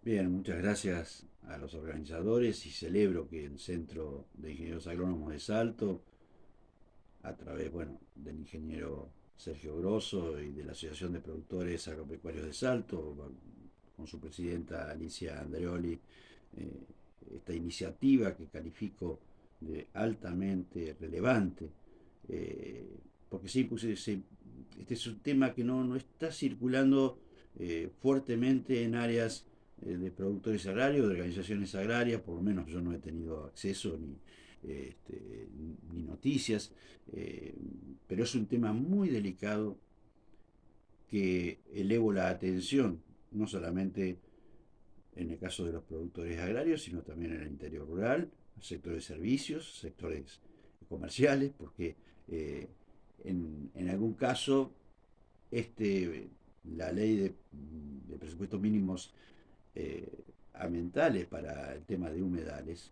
Bien, muchas gracias a los organizadores y celebro que el Centro de Ingenieros Agrónomos de Salto, a través, bueno, del ingeniero Sergio Grosso y de la Asociación de Productores Agropecuarios de Salto, con su presidenta Alicia Andreoli, eh, esta iniciativa que califico de altamente relevante, eh, porque sí, este es un tema que no está circulando fuertemente en áreas de productores agrarios, de organizaciones agrarias, por lo menos yo no he tenido acceso ni noticias, eh, pero es un tema muy delicado que elevo la atención, no solamente en el caso de los productores agrarios, sino también en el interior rural, sectores de servicios, sectores comerciales, porque eh, en algún caso la ley de presupuestos mínimos eh, ambientales para el tema de humedales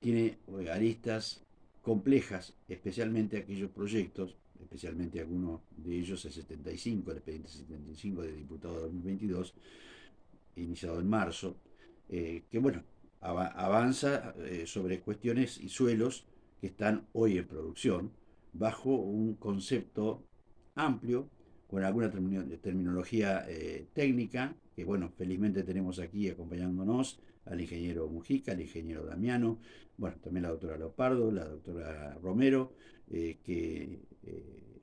tiene aristas complejas, especialmente aquellos proyectos, especialmente algunos de ellos, el 75, el expediente 75 de diputado de 2022, iniciado en marzo, que bueno, avanza sobre cuestiones y suelos que están hoy en producción, bajo un concepto amplio, con alguna terminología técnica, que bueno, felizmente tenemos aquí acompañándonos al ingeniero Mujica, al ingeniero Damiano, bueno, también la doctora Leopardo, la doctora Romero, que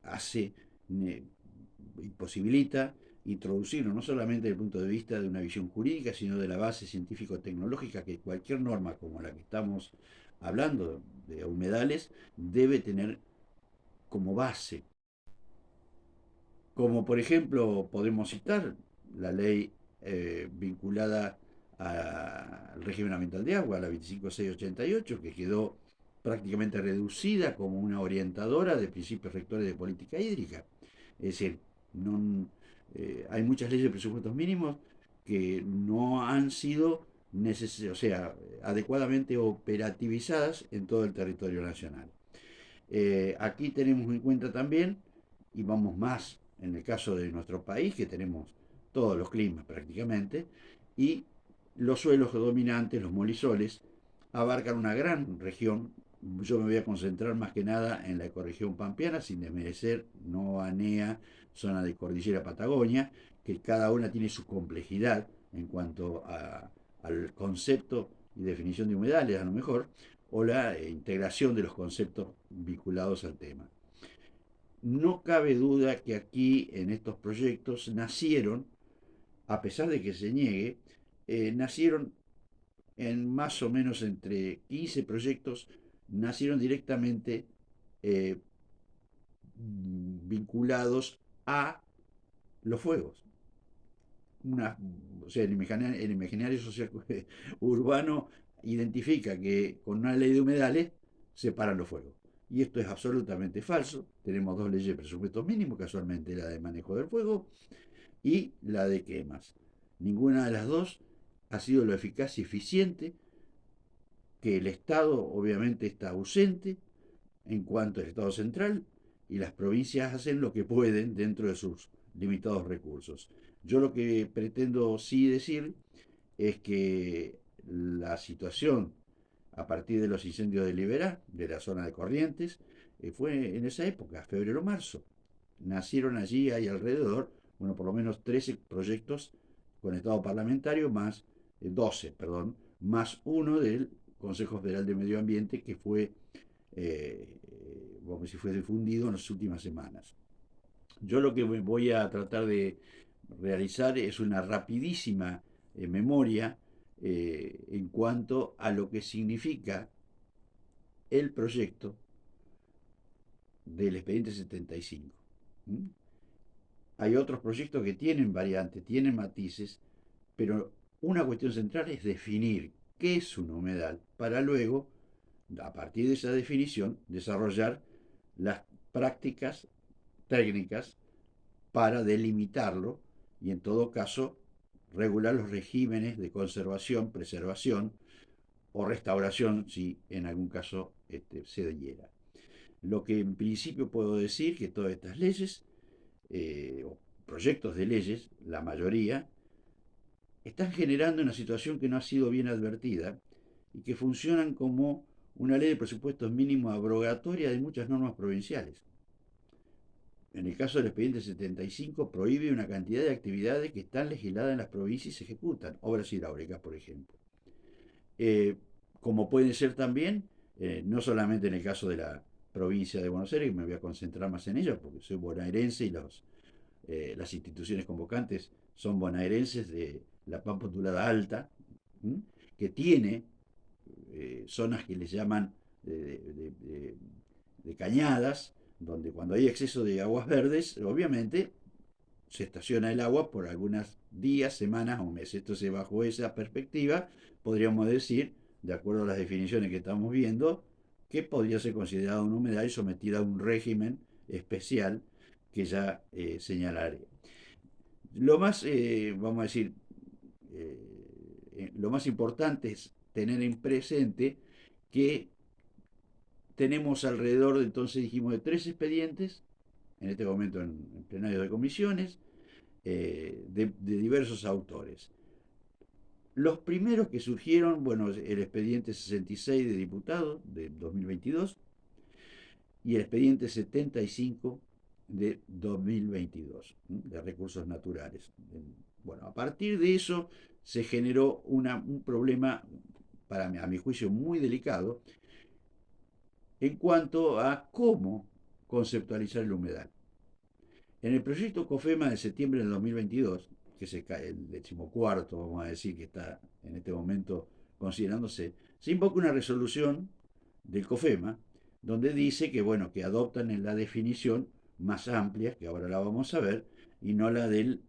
hace y posibilita introducirlo no solamente desde el punto de vista de una visión jurídica, sino de la base científico-tecnológica que cualquier norma como la que estamos hablando de humedales debe tener como base. Como por ejemplo podemos citar la ley vinculada al régimen ambiental de agua, la 25688, que quedó prácticamente reducida como una orientadora de principios rectores de política hídrica. Es decir, no, hay muchas leyes de presupuestos mínimos que no han sido o sea, adecuadamente operativizadas en todo el territorio nacional. Aquí tenemos en cuenta también, y vamos más en el caso de nuestro país, que tenemos todos los climas prácticamente, y los suelos dominantes, los molisoles, abarcan una gran región. Yo me voy a concentrar más que nada en la ecorregión pampeana, sin desmerecer Nova, NEA, zona de Cordillera Patagonia, que cada una tiene su complejidad en cuanto al concepto y definición de humedales, a lo mejor, o la integración de los conceptos vinculados al tema. No cabe duda que aquí en estos proyectos nacieron, a pesar de que se niegue, nacieron en más o menos entre 15 proyectos, nacieron directamente eh, vinculados a los fuegos. Una, o sea, el imaginario social urbano identifica que con una ley de humedales se paran los fuegos. Y esto es absolutamente falso. Tenemos dos leyes de presupuestos mínimos, casualmente la de manejo del fuego y la de quemas. Ninguna de las dos ha sido lo eficaz y eficiente, que el Estado obviamente está ausente en cuanto al Estado central, y las provincias hacen lo que pueden dentro de sus limitados recursos. Yo lo que pretendo sí decir es que la situación a partir de los incendios de Liberá, de la zona de Corrientes, fue en esa época, febrero-marzo. Nacieron allí, hay alrededor, bueno, por lo menos 13 proyectos con estado parlamentario, más 12, perdón, más uno del Consejo Federal de Medio Ambiente que fue, como si fue difundido en las últimas semanas. Yo lo que voy a tratar de realizar es una rapidísima memoria en cuanto a lo que significa el proyecto del expediente 75. ¿Mm? Hay otros proyectos que tienen variantes, tienen matices, pero una cuestión central es definir qué es un humedal para luego, a partir de esa definición, desarrollar las prácticas técnicas para delimitarlo y en todo caso regular los regímenes de conservación, preservación o restauración si en algún caso se diera. Lo que en principio puedo decir que todas estas leyes o proyectos de leyes, la mayoría, están generando una situación que no ha sido bien advertida y que funcionan como una ley de presupuestos mínimos abrogatoria de muchas normas provinciales. En el caso del expediente 75 prohíbe una cantidad de actividades que están legisladas en las provincias y se ejecutan, obras hidráulicas, por ejemplo. Eh, Como pueden ser también, no solamente en el caso de la provincia de Buenos Aires, que me voy a concentrar más en ella, porque soy bonaerense y las instituciones convocantes son bonaerenses de la Pampa Ondulada Alta, ¿m? Que tiene zonas que les llaman de cañadas, donde cuando hay exceso de aguas verdes, obviamente se estaciona el agua por algunos días, semanas o meses. Entonces, bajo esa perspectiva, podríamos decir, de acuerdo a las definiciones que estamos viendo, que podría ser considerado un humedal y sometida a un régimen especial que ya señalaré. Lo más, vamos a decir, lo más importante es tener en presente que tenemos alrededor, entonces dijimos, de 3 expedientes, en este momento en plenario de comisiones, de diversos autores. Los primeros que surgieron, bueno, el expediente 66 de diputados de 2022 y el expediente 75 de 2022 de recursos naturales. Bueno, a partir de eso se generó un problema, a mi juicio, muy delicado en cuanto a cómo conceptualizar el humedal. En el proyecto COFEMA de septiembre del 2022, que es el 14º, vamos a decir, que está en este momento considerándose, se invoca una resolución del COFEMA donde dice que, bueno, que adoptan en la definición más amplia, que ahora la vamos a ver, y no la del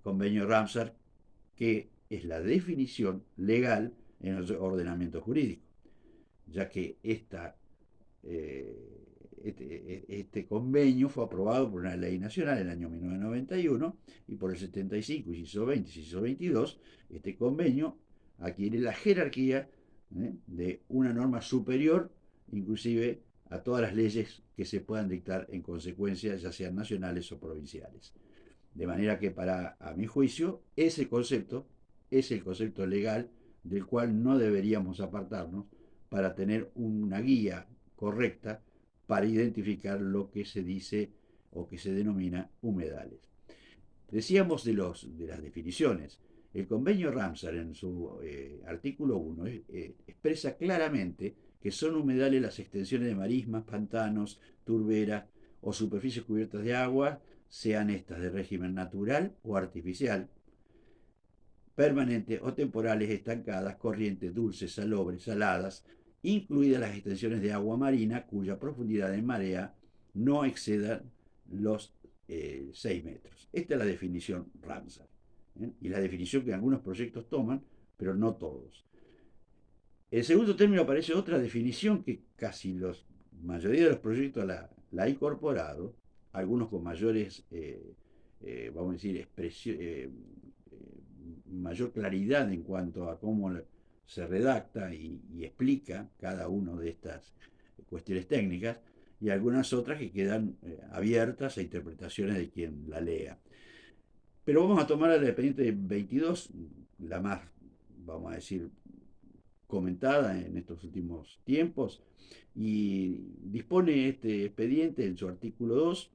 convenio Ramsar, que es la definición legal en el ordenamiento jurídico, ya que este convenio fue aprobado por una ley nacional en el año 1991 y por el 75, inciso 20 y inciso 22, este convenio adquiere la jerarquía de una norma superior, inclusive a todas las leyes que se puedan dictar en consecuencia, ya sean nacionales o provinciales. De manera que a mi juicio, ese concepto es el concepto legal del cual no deberíamos apartarnos para tener una guía correcta para identificar lo que se dice o que se denomina humedales. Decíamos de las definiciones. El convenio Ramsar en su artículo 1 expresa claramente que son humedales las extensiones de marismas, pantanos, turberas o superficies cubiertas de agua, sean estas de régimen natural o artificial, permanentes o temporales, estancadas, corrientes, dulces, salobres, saladas, incluidas las extensiones de agua marina cuya profundidad en marea no exceda los 6 metros. Esta es la definición Ramsar, y la definición que algunos proyectos toman, pero no todos. En segundo término aparece otra definición que casi la mayoría de los proyectos la ha incorporado, algunos con mayores, vamos a decir, mayor claridad en cuanto a cómo se redacta y explica cada una de estas cuestiones técnicas, y algunas otras que quedan abiertas a interpretaciones de quien la lea. Pero vamos a tomar la expediente 22, la más, vamos a decir, comentada en estos últimos tiempos, y dispone este expediente en su artículo 2,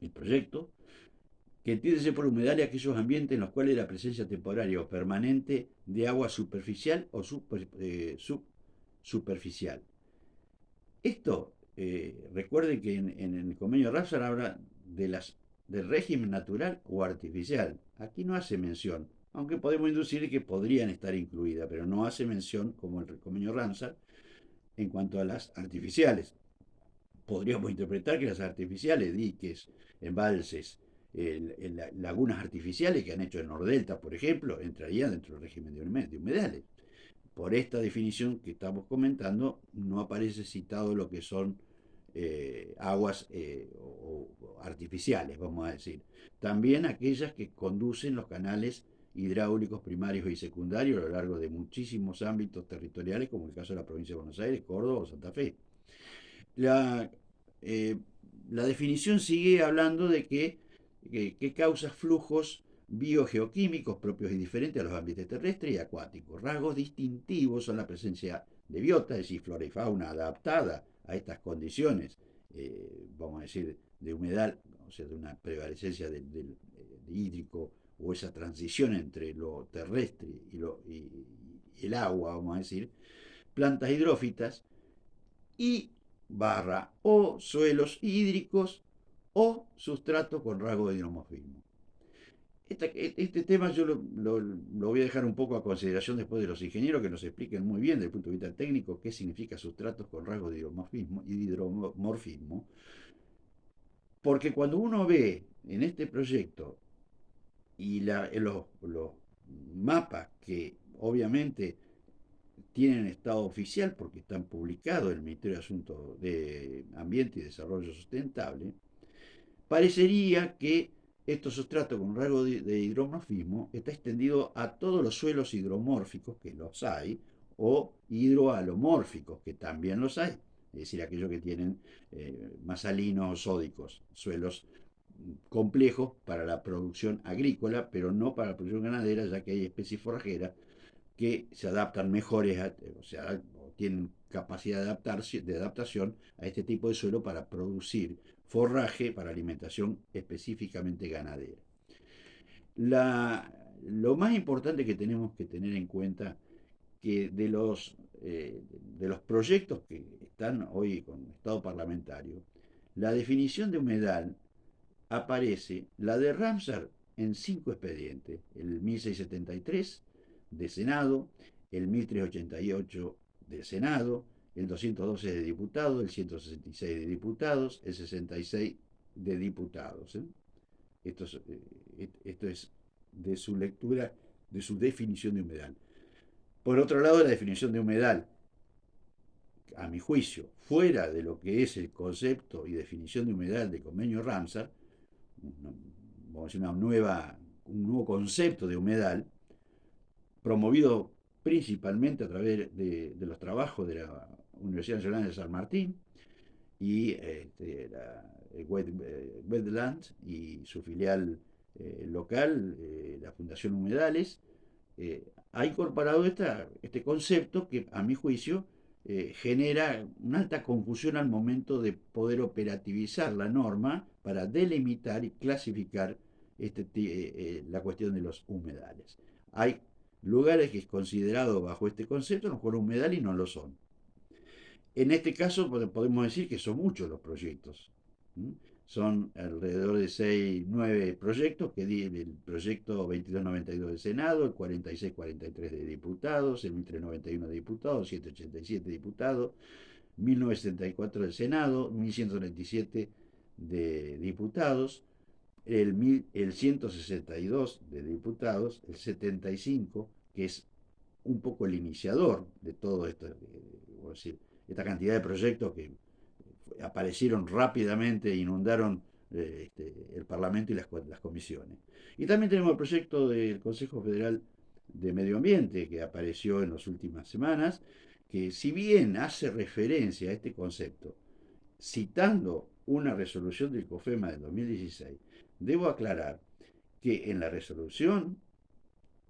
el proyecto, que entiéndese por humedales aquellos ambientes en los cuales la presencia temporaria o permanente de agua superficial o subsuperficial. Esto, recuerden que en el convenio Ramsar habla del régimen natural o artificial. Aquí no hace mención, aunque podemos inducir que podrían estar incluidas, pero no hace mención, como el convenio Ramsar, en cuanto a las artificiales. Podríamos interpretar que las artificiales, diques, embalses, lagunas artificiales que han hecho en Nordelta, por ejemplo, entrarían dentro del régimen de humedales. Por esta definición que estamos comentando, no aparece citado lo que son aguas artificiales, vamos a decir. También aquellas que conducen los canales hidráulicos primarios y secundarios a lo largo de muchísimos ámbitos territoriales, como el caso de la provincia de Buenos Aires, Córdoba o Santa Fe. La, la definición sigue hablando de que causa flujos biogeoquímicos propios y diferentes a los ambientes terrestres y acuáticos. Rasgos distintivos son la presencia de biota, es decir, flora y fauna adaptada a estas condiciones, vamos a decir, de humedad, o sea, de una prevalecencia de hídrico, o esa transición entre lo terrestre y el agua, vamos a decir, plantas hidrófitas y barra o suelos hídricos o sustrato con rasgo de hidromorfismo. Este tema yo lo voy a dejar un poco a consideración después de los ingenieros que nos expliquen muy bien desde el punto de vista técnico qué significa sustratos con rasgo de hidromorfismo, porque cuando uno ve en este proyecto y los mapas que obviamente tienen estado oficial porque están publicados en el Ministerio de Asuntos de Ambiente y Desarrollo Sustentable, parecería que estos sustratos con rasgo de hidromorfismo está extendido a todos los suelos hidromórficos, que los hay, o hidroalomórficos, que también los hay, es decir, aquellos que tienen más salinos o sódicos, suelos complejos para la producción agrícola, pero no para la producción ganadera, ya que hay especies forrajeras que se adaptan mejores, o sea, tienen capacidad de adaptación a este tipo de suelo para producir forraje para alimentación específicamente ganadera. Lo más importante que tenemos que tener en cuenta que de los proyectos que están hoy con estado parlamentario, la definición de humedal aparece la de Ramsar en 5 expedientes: el 1673 de Senado, el 1388 del Senado, el 212 de diputados, el 166 de diputados, el 66 de diputados. Esto es de su lectura, de su definición de humedal. Por otro lado, la definición de humedal, a mi juicio, fuera de lo que es el concepto y definición de humedal del convenio Ramsar, vamos a decir, un nuevo concepto de humedal, promovido principalmente a través de los trabajos de la Universidad Nacional de San Martín y Wetland y su filial local, la Fundación Humedales, ha incorporado este concepto que, a mi juicio, genera una alta confusión al momento de poder operativizar la norma para delimitar y clasificar la cuestión de los humedales. Hay lugares que es considerado bajo este concepto, a lo mejor humedal y no lo son. En este caso podemos decir que son muchos los proyectos. Son alrededor de 6, 9 proyectos, que el proyecto 2292 del Senado, el 4643 de diputados, el 1391 de diputados, 787 de diputados, 1974 del Senado, 1137 de diputados, el 162 de diputados, el 75, que es un poco el iniciador de todo esto, decir, esta cantidad de proyectos que aparecieron rápidamente, inundaron el Parlamento y las comisiones. Y también tenemos el proyecto del Consejo Federal de Medio Ambiente que apareció en las últimas semanas, que si bien hace referencia a este concepto, citando una resolución del COFEMA del 2016, debo aclarar que en la resolución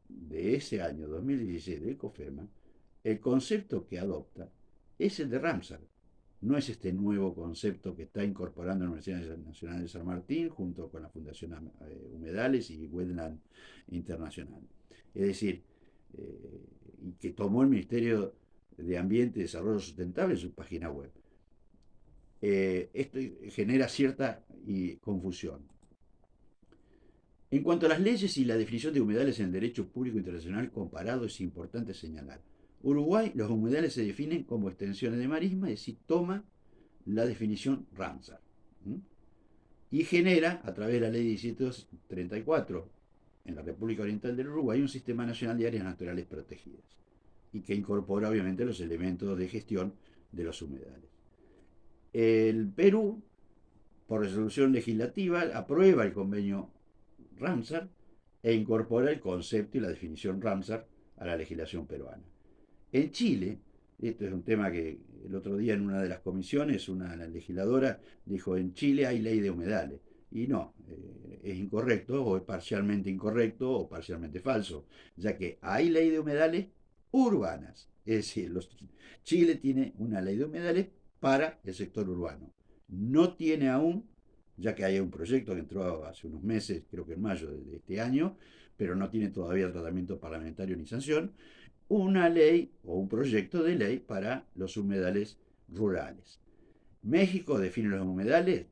de ese año 2016 del COFEMA, el concepto que adopta es el de Ramsar. No es este nuevo concepto que está incorporando la Universidad Nacional de San Martín junto con la Fundación Humedales y Wetland Internacional. Es decir, que tomó el Ministerio de Ambiente y Desarrollo Sustentable en su página web. Esto genera cierta confusión. En cuanto a las leyes y la definición de humedales en el derecho público internacional comparado, es importante señalar. Uruguay, los humedales se definen como extensiones de marisma, es decir, toma la definición Ramsar. Y genera, a través de la ley 1734, en la República Oriental del Uruguay, un sistema nacional de áreas naturales protegidas. Y que incorpora, obviamente, los elementos de gestión de los humedales. El Perú, por resolución legislativa, aprueba el convenio Ramsar e incorpora el concepto y la definición Ramsar a la legislación peruana. En Chile, esto es un tema que el otro día en una de las comisiones una legisladora dijo: en Chile hay ley de humedales. Y no, es incorrecto o es parcialmente incorrecto o parcialmente falso, ya que hay ley de humedales urbanas. Es decir, Chile tiene una ley de humedales para el sector urbano. No tiene aún, ya que hay un proyecto que entró hace unos meses, creo que en mayo de este año, pero no tiene todavía tratamiento parlamentario ni sanción, una ley o un proyecto de ley para los humedales rurales. México define los humedales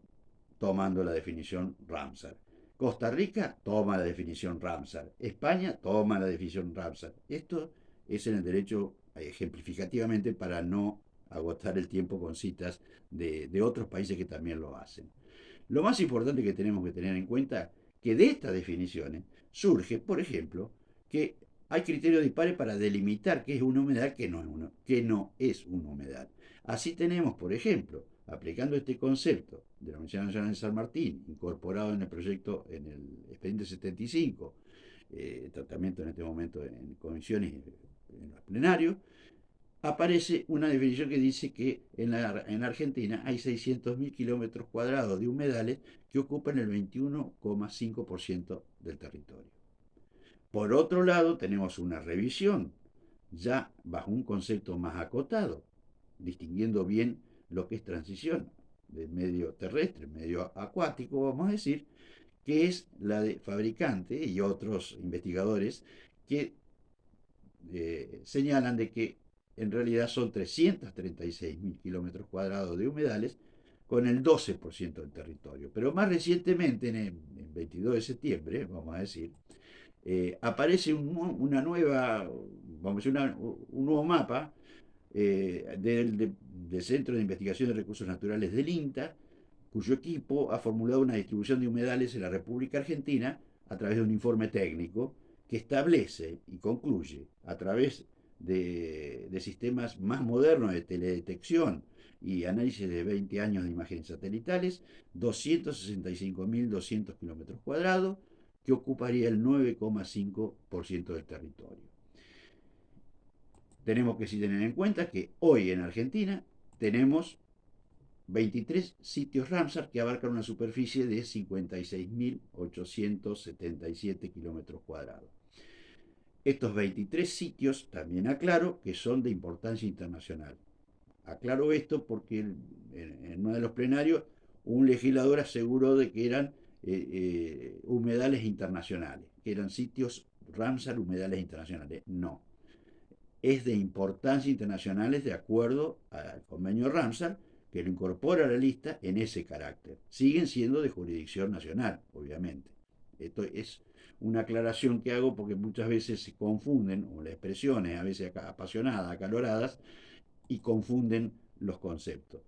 tomando la definición Ramsar. Costa Rica toma la definición Ramsar. España toma la definición Ramsar. Esto es en el derecho ejemplificativamente para no agotar el tiempo con citas de otros países que también lo hacen. Lo más importante que tenemos que tener en cuenta que de estas definiciones surge, por ejemplo, que hay criterios dispares para delimitar qué es una humedad, qué no es una humedad. Así tenemos, por ejemplo, aplicando este concepto de la Universidad Nacional de San Martín, incorporado en el proyecto, en el expediente 75, tratamiento en este momento en comisiones y en los plenarios, aparece una definición que dice que en Argentina hay 600.000 kilómetros cuadrados de humedales que ocupan el 21,5% del territorio. Por otro lado, tenemos una revisión ya bajo un concepto más acotado, distinguiendo bien lo que es transición del medio terrestre, medio acuático, vamos a decir, que es la de fabricante y otros investigadores que señalan de que en realidad son 336.000 kilómetros cuadrados de humedales con el 12% del territorio. Pero más recientemente, en 22 de septiembre, vamos a decir, aparece una nueva, vamos a decir, un nuevo mapa del Centro de Investigación de Recursos Naturales del INTA, cuyo equipo ha formulado una distribución de humedales en la República Argentina a través de un informe técnico que establece y concluye a través de sistemas más modernos de teledetección y análisis de 20 años de imágenes satelitales, 265.200 kilómetros cuadrados, que ocuparía el 9,5% del territorio. Tenemos que sí tener en cuenta que hoy en Argentina tenemos 23 sitios Ramsar que abarcan una superficie de 56.877 kilómetros cuadrados. Estos 23 sitios, también aclaro, que son de importancia internacional. Aclaro esto porque en uno de los plenarios un legislador aseguró de que eran humedales internacionales, que eran sitios Ramsar humedales internacionales. No, es de importancia internacional de acuerdo al convenio Ramsar, que lo incorpora a la lista en ese carácter. Siguen siendo de jurisdicción nacional, obviamente. Esto es una aclaración que hago porque muchas veces se confunden, o las expresiones a veces apasionadas, acaloradas, y confunden los conceptos.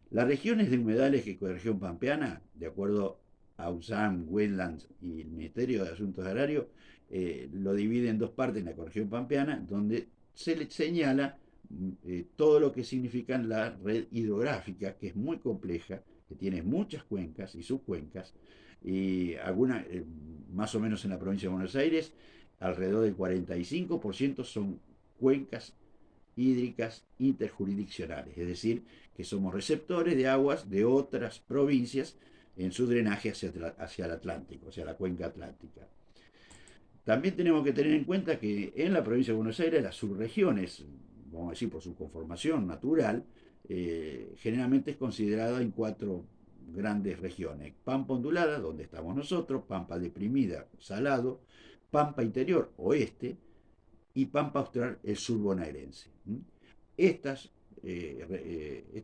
Las regiones de humedales que la región pampeana, de acuerdo a USAM, Wetlands y el Ministerio de Asuntos Agrarios, lo divide en dos partes en la región pampeana, donde se le señala todo lo que significa la red hidrográfica, que es muy compleja, que tiene muchas cuencas y subcuencas, y algunas, más o menos en la provincia de Buenos Aires, alrededor del 45% son cuencas hídricas interjurisdiccionales, es decir, que somos receptores de aguas de otras provincias en su drenaje hacia el Atlántico, hacia la cuenca atlántica. También tenemos que tener en cuenta que en la provincia de Buenos Aires las subregiones, vamos a decir por su conformación natural, generalmente es considerada en cuatro grandes regiones. Pampa ondulada, donde estamos nosotros, Pampa deprimida, salado, Pampa interior, oeste, y Pampa Austral, el sur bonaerense. Estas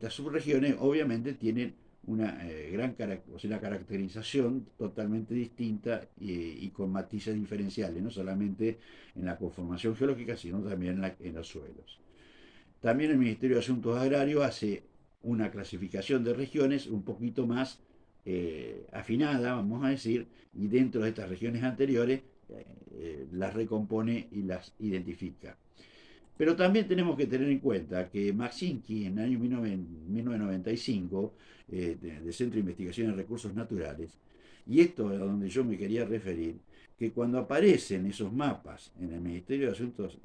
subregiones obviamente tienen una una caracterización totalmente distinta y con matices diferenciales, no solamente en la conformación geológica, sino también en los suelos. También el Ministerio de Asuntos Agrarios hace una clasificación de regiones un poquito más afinada, vamos a decir, y dentro de estas regiones anteriores las recompone y las identifica. Pero también tenemos que tener en cuenta que Maxinski, en el año 1995, del Centro de Investigación en Recursos Naturales, y esto es a donde yo me quería referir, que cuando aparecen esos mapas en el Ministerio de Asuntos,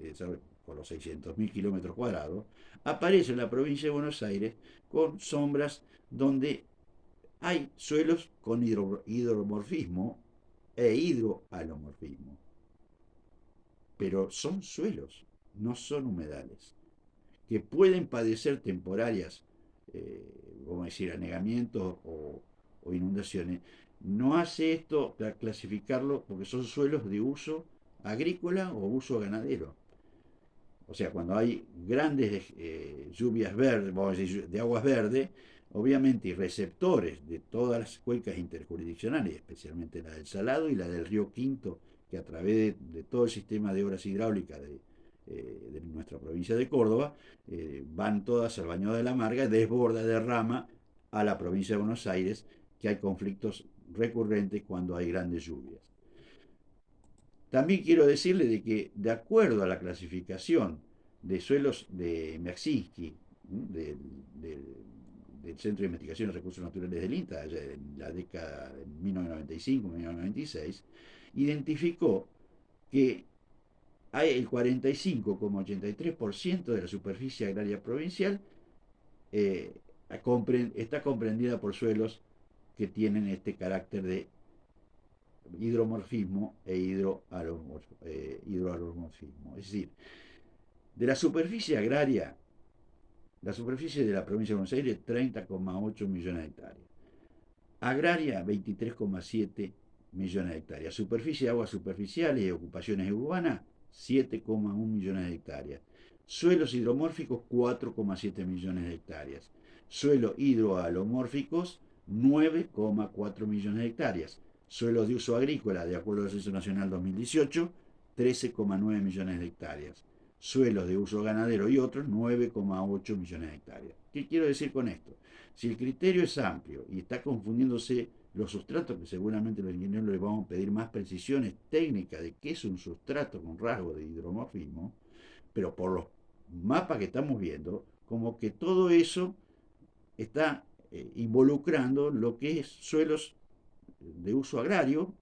con los 600.000 kilómetros cuadrados, aparece la provincia de Buenos Aires con sombras donde Hay suelos con hidromorfismo e hidroalomorfismo, pero son suelos, no son humedales, que pueden padecer temporarias, vamos a decir, anegamientos o inundaciones. No hace esto clasificarlo porque son suelos de uso agrícola o uso ganadero. O sea, cuando hay grandes lluvias verdes, vamos a decir, de aguas verdes, obviamente, y receptores de todas las cuencas interjurisdiccionales, especialmente la del Salado y la del río Quinto, que a través de todo el sistema de obras hidráulicas de nuestra provincia de Córdoba, van todas al Bañado de la Marga, desborda, derrama a la provincia de Buenos Aires, que hay conflictos recurrentes cuando hay grandes lluvias. También quiero decirle de que, de acuerdo a la clasificación de suelos de Mersinski, del, del, del Centro de Investigación de Recursos Naturales del INTA, allá en la década de 1995-1996, identificó que hay el 45,83% de la superficie agraria provincial eh, está comprendida por suelos que tienen este carácter de hidromorfismo e hidroalomorfismo. Es decir, de la superficie agraria, la superficie de la provincia de Buenos Aires, 30,8 millones de hectáreas. Agraria, 23,7 millones de hectáreas. Superficie de aguas superficiales y ocupaciones urbanas, 7,1 millones de hectáreas. Suelos hidromórficos, 4,7 millones de hectáreas. Suelos hidroalomórficos, 9,4 millones de hectáreas. Suelos de uso agrícola, de acuerdo al Censo Nacional 2018, 13,9 millones de hectáreas. Suelos de uso ganadero y otros, 9,8 millones de hectáreas. ¿Qué quiero decir con esto? Si el criterio es amplio y está confundiéndose los sustratos, que seguramente los ingenieros les vamos a pedir más precisiones técnicas de qué es un sustrato con rasgo de hidromorfismo, pero por los mapas que estamos viendo, como que todo eso está involucrando lo que es suelos de uso agrario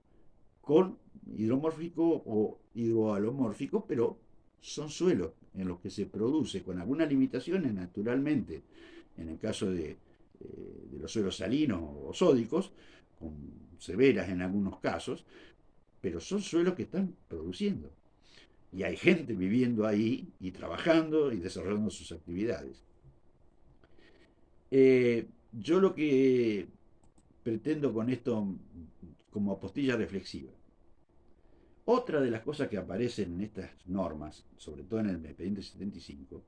con hidromórfico o hidroalomórfico, pero son suelos en los que se produce con algunas limitaciones naturalmente, en el caso de los suelos salinos o sódicos, con severas en algunos casos, pero son suelos que están produciendo. Y hay gente viviendo ahí y trabajando y desarrollando sus actividades. Yo lo que pretendo con esto como apostilla reflexiva. Otra de las cosas que aparecen en estas normas, sobre todo en el expediente 75,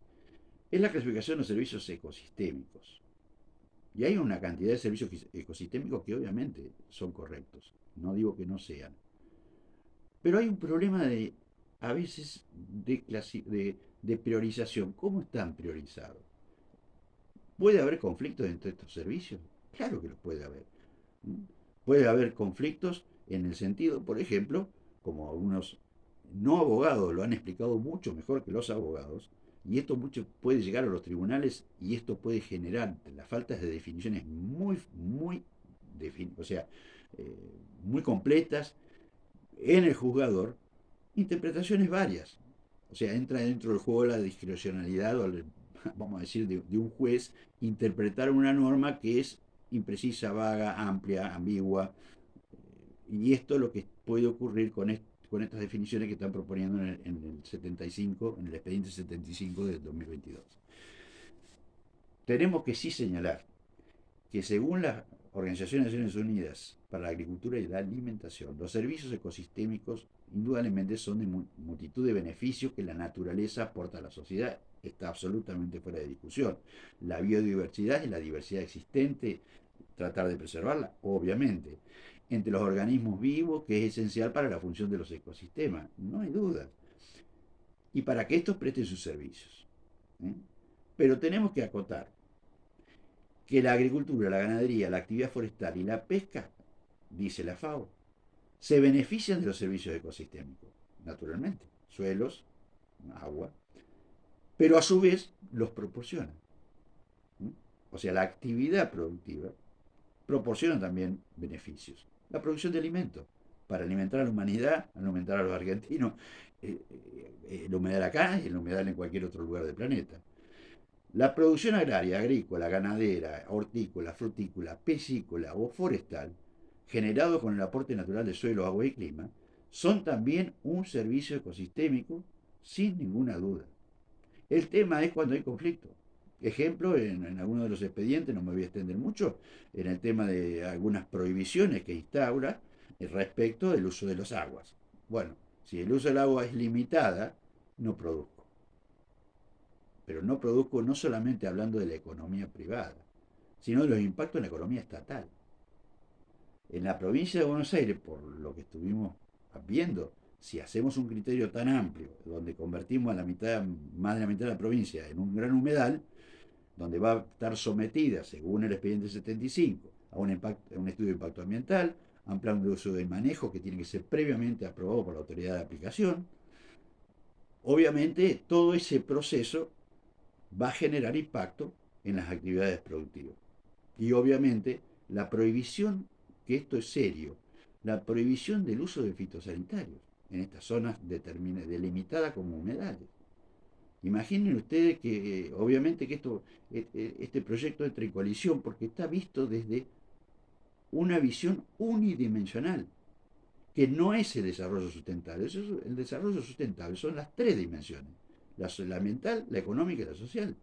es la clasificación de servicios ecosistémicos. Y hay una cantidad de servicios ecosistémicos que obviamente son correctos. No digo que no sean. Pero hay un problema a veces de priorización. ¿Cómo están priorizados? ¿Puede haber conflictos entre estos servicios? Claro que los puede haber. Puede haber conflictos en el sentido, por ejemplo, como algunos no abogados lo han explicado mucho mejor que los abogados, y esto mucho puede llegar a los tribunales y esto puede generar las faltas de definiciones o sea, muy completas en el juzgador, interpretaciones varias. O sea, entra dentro del juego de la discrecionalidad, o vamos a decir, de un juez interpretar una norma que es imprecisa, vaga, amplia, ambigua. Y esto es lo que puede ocurrir con estas definiciones que están proponiendo en el 75, en el expediente 75 del 2022. Tenemos que sí señalar que según la Organización de Naciones Unidas para la Agricultura y la Alimentación, los servicios ecosistémicos indudablemente son de multitud de beneficios que la naturaleza aporta a la sociedad. Está absolutamente fuera de discusión. La biodiversidad y la diversidad existente, tratar de preservarla, obviamente. Entre los organismos vivos, que es esencial para la función de los ecosistemas, no hay duda. Y para que estos presten sus servicios. ¿eh? Pero tenemos que acotar que la agricultura, la ganadería, la actividad forestal y la pesca, dice la FAO, se benefician de los servicios ecosistémicos, naturalmente, suelos, agua, pero a su vez los proporcionan. O sea, la actividad productiva proporciona también beneficios. La producción de alimentos, para alimentar a la humanidad, alimentar a los argentinos, el humedal acá y el humedal en cualquier otro lugar del planeta. La producción agraria, agrícola, ganadera, hortícola, frutícola, piscícola o forestal, generado con el aporte natural de suelo, agua y clima, son también un servicio ecosistémico sin ninguna duda. El tema es cuando hay conflicto. Ejemplo, en algunos de los expedientes, no me voy a extender mucho, en el tema de algunas prohibiciones que instaura respecto del uso de las aguas. Bueno, si el uso del agua es limitada, no produzco. Pero no produzco no solamente hablando de la economía privada, sino de los impactos en la economía estatal. En la provincia de Buenos Aires, por lo que estuvimos viendo, si hacemos un criterio tan amplio, donde convertimos a la mitad, más de la mitad de la provincia en un gran humedal, donde va a estar sometida, según el expediente 75, a un estudio de impacto ambiental, a un plan de uso de manejo que tiene que ser previamente aprobado por la autoridad de aplicación. Obviamente, todo ese proceso va a generar impacto en las actividades productivas. Y obviamente, la prohibición, que esto es serio, la prohibición del uso de fitosanitarios en estas zonas delimitadas como humedales. Imaginen ustedes que, obviamente, que este proyecto entra en colisión porque está visto desde una visión unidimensional, que no es el desarrollo sustentable. El desarrollo sustentable son las tres dimensiones, la ambiental, la económica y la social.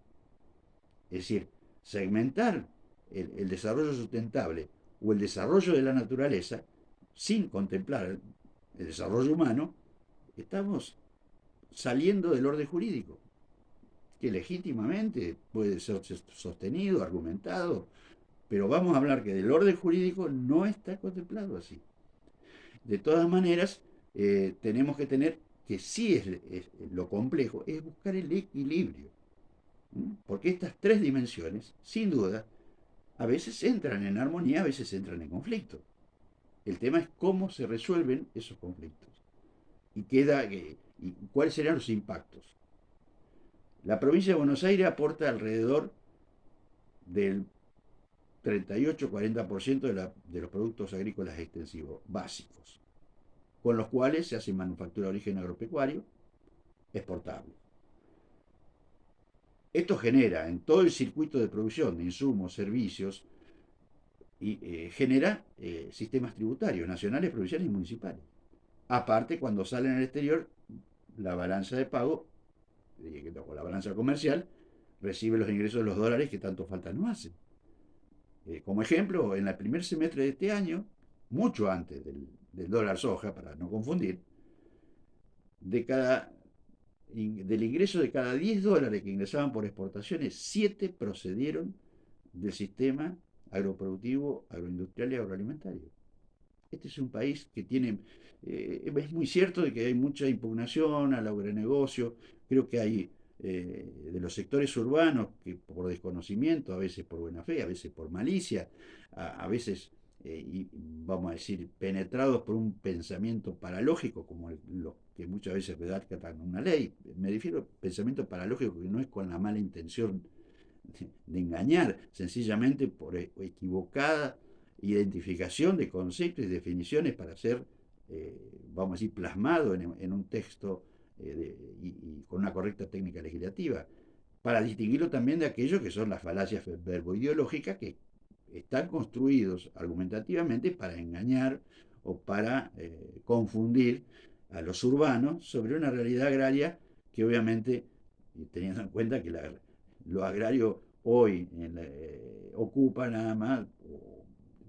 Es decir, segmentar el desarrollo sustentable o el desarrollo de la naturaleza sin contemplar el desarrollo humano, estamos saliendo del orden jurídico, que legítimamente puede ser sostenido, argumentado, pero vamos a hablar que del orden jurídico no está contemplado así. De todas maneras, tenemos que tener que sí es lo complejo, es buscar el equilibrio. Porque estas tres dimensiones, sin duda, a veces entran en armonía, a veces entran en conflicto. El tema es cómo se resuelven esos conflictos y cuáles serán los impactos. La provincia de Buenos Aires aporta alrededor del 38-40% de los productos agrícolas extensivos básicos, con los cuales se hace manufactura de origen agropecuario exportable. Esto genera en todo el circuito de producción de insumos, servicios, y genera sistemas tributarios nacionales, provinciales y municipales. Aparte, cuando salen al exterior, la balanza de pago, o la balanza comercial, recibe los ingresos de los dólares que tanto falta no hacen. Como ejemplo, en el primer semestre de este año, mucho antes del dólar soja, para no confundir, de cada, del ingreso de cada 10 dólares que ingresaban por exportaciones, 7 procedieron del sistema agroproductivo, agroindustrial y agroalimentario. Este es un país que tiene, es muy cierto de que hay mucha impugnación al agronegocio, creo que hay de los sectores urbanos que por desconocimiento, a veces por buena fe, a veces por malicia, a veces, y vamos a decir, penetrados por un pensamiento paralógico, como los que muchas veces redactan una ley. Me refiero a pensamiento paralógico que no es con la mala intención de engañar, sencillamente por equivocada identificación de conceptos y definiciones para ser, vamos a decir, plasmado en un texto y con una correcta técnica legislativa, para distinguirlo también de aquellos que son las falacias verboideológicas que están construidos argumentativamente para engañar o para confundir a los urbanos sobre una realidad agraria que obviamente, teniendo en cuenta que lo agrario hoy ocupa nada más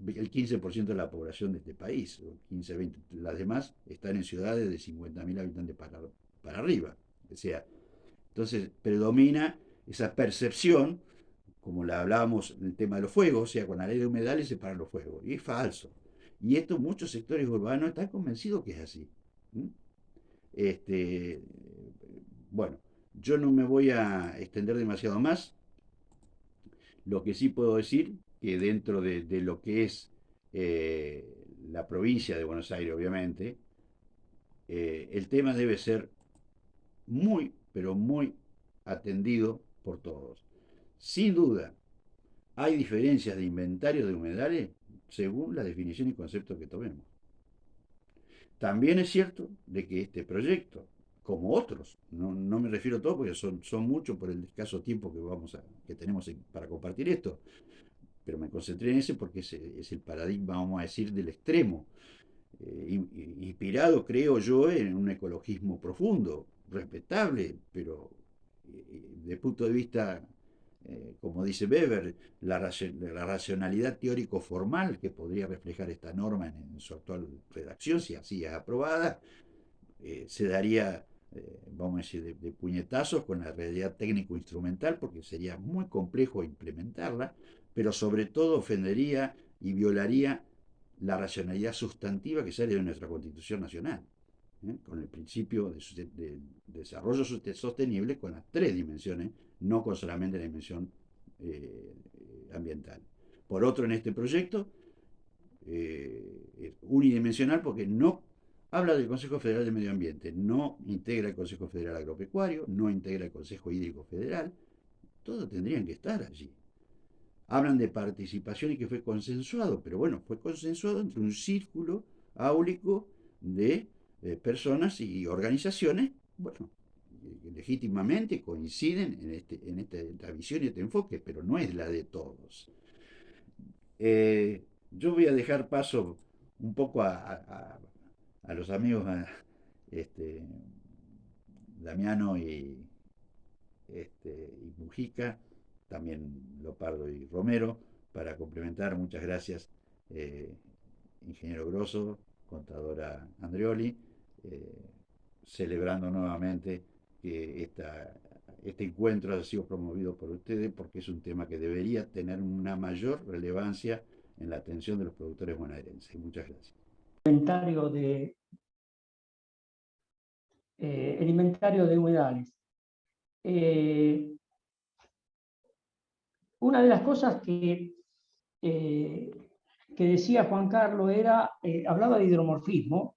el 15% de la población de este país, o 15, 20, las demás están en ciudades de 50.000 habitantes para arriba. O sea, entonces predomina esa percepción, como la hablábamos en el tema de los fuegos, o sea, con la ley de humedales se paran los fuegos, y es falso. Y esto muchos sectores urbanos están convencidos que es así. Este, bueno, yo no me voy a extender demasiado más. Lo que sí puedo decir que dentro de lo que es la provincia de Buenos Aires, obviamente, el tema debe ser muy, pero muy atendido por todos. Sin duda, hay diferencias de inventario de humedales según la definición y concepto que tomemos. También es cierto de que este proyecto como otros. No me refiero a todos porque son muchos por el escaso tiempo que tenemos para compartir esto, pero me concentré en ese porque es el paradigma, vamos a decir, del extremo, inspirado, creo yo, en un ecologismo profundo, respetable, pero desde el punto de vista, como dice Weber, la racionalidad teórico-formal que podría reflejar esta norma en su actual redacción, si así es aprobada, se daría, vamos a decir, de puñetazos con la realidad técnico-instrumental, porque sería muy complejo implementarla, pero sobre todo ofendería y violaría la racionalidad sustantiva que sale de nuestra Constitución Nacional, con el principio de desarrollo sostenible con las tres dimensiones, no con solamente la dimensión ambiental. Por otro, en este proyecto, unidimensional porque no habla del Consejo Federal de Medio Ambiente, no integra el Consejo Federal Agropecuario, no integra el Consejo Hídrico Federal, todos tendrían que estar allí. Hablan de participación y que fue consensuado, pero bueno, fue consensuado entre un círculo áulico de personas y organizaciones, bueno, legítimamente coinciden en esta visión y este enfoque, pero no es la de todos. Yo voy a dejar paso un poco a los amigos este, Damiano y Mujica, también Lopardo y Romero, para complementar. Muchas gracias, eh, ingeniero Grosso, contadora Andreoli, eh, celebrando nuevamente que este encuentro ha sido promovido por ustedes porque es un tema que debería tener una mayor relevancia en la atención de los productores bonaerenses. Muchas gracias. El inventario de humedales. Una de las cosas que decía Juan Carlos hablaba de hidromorfismo,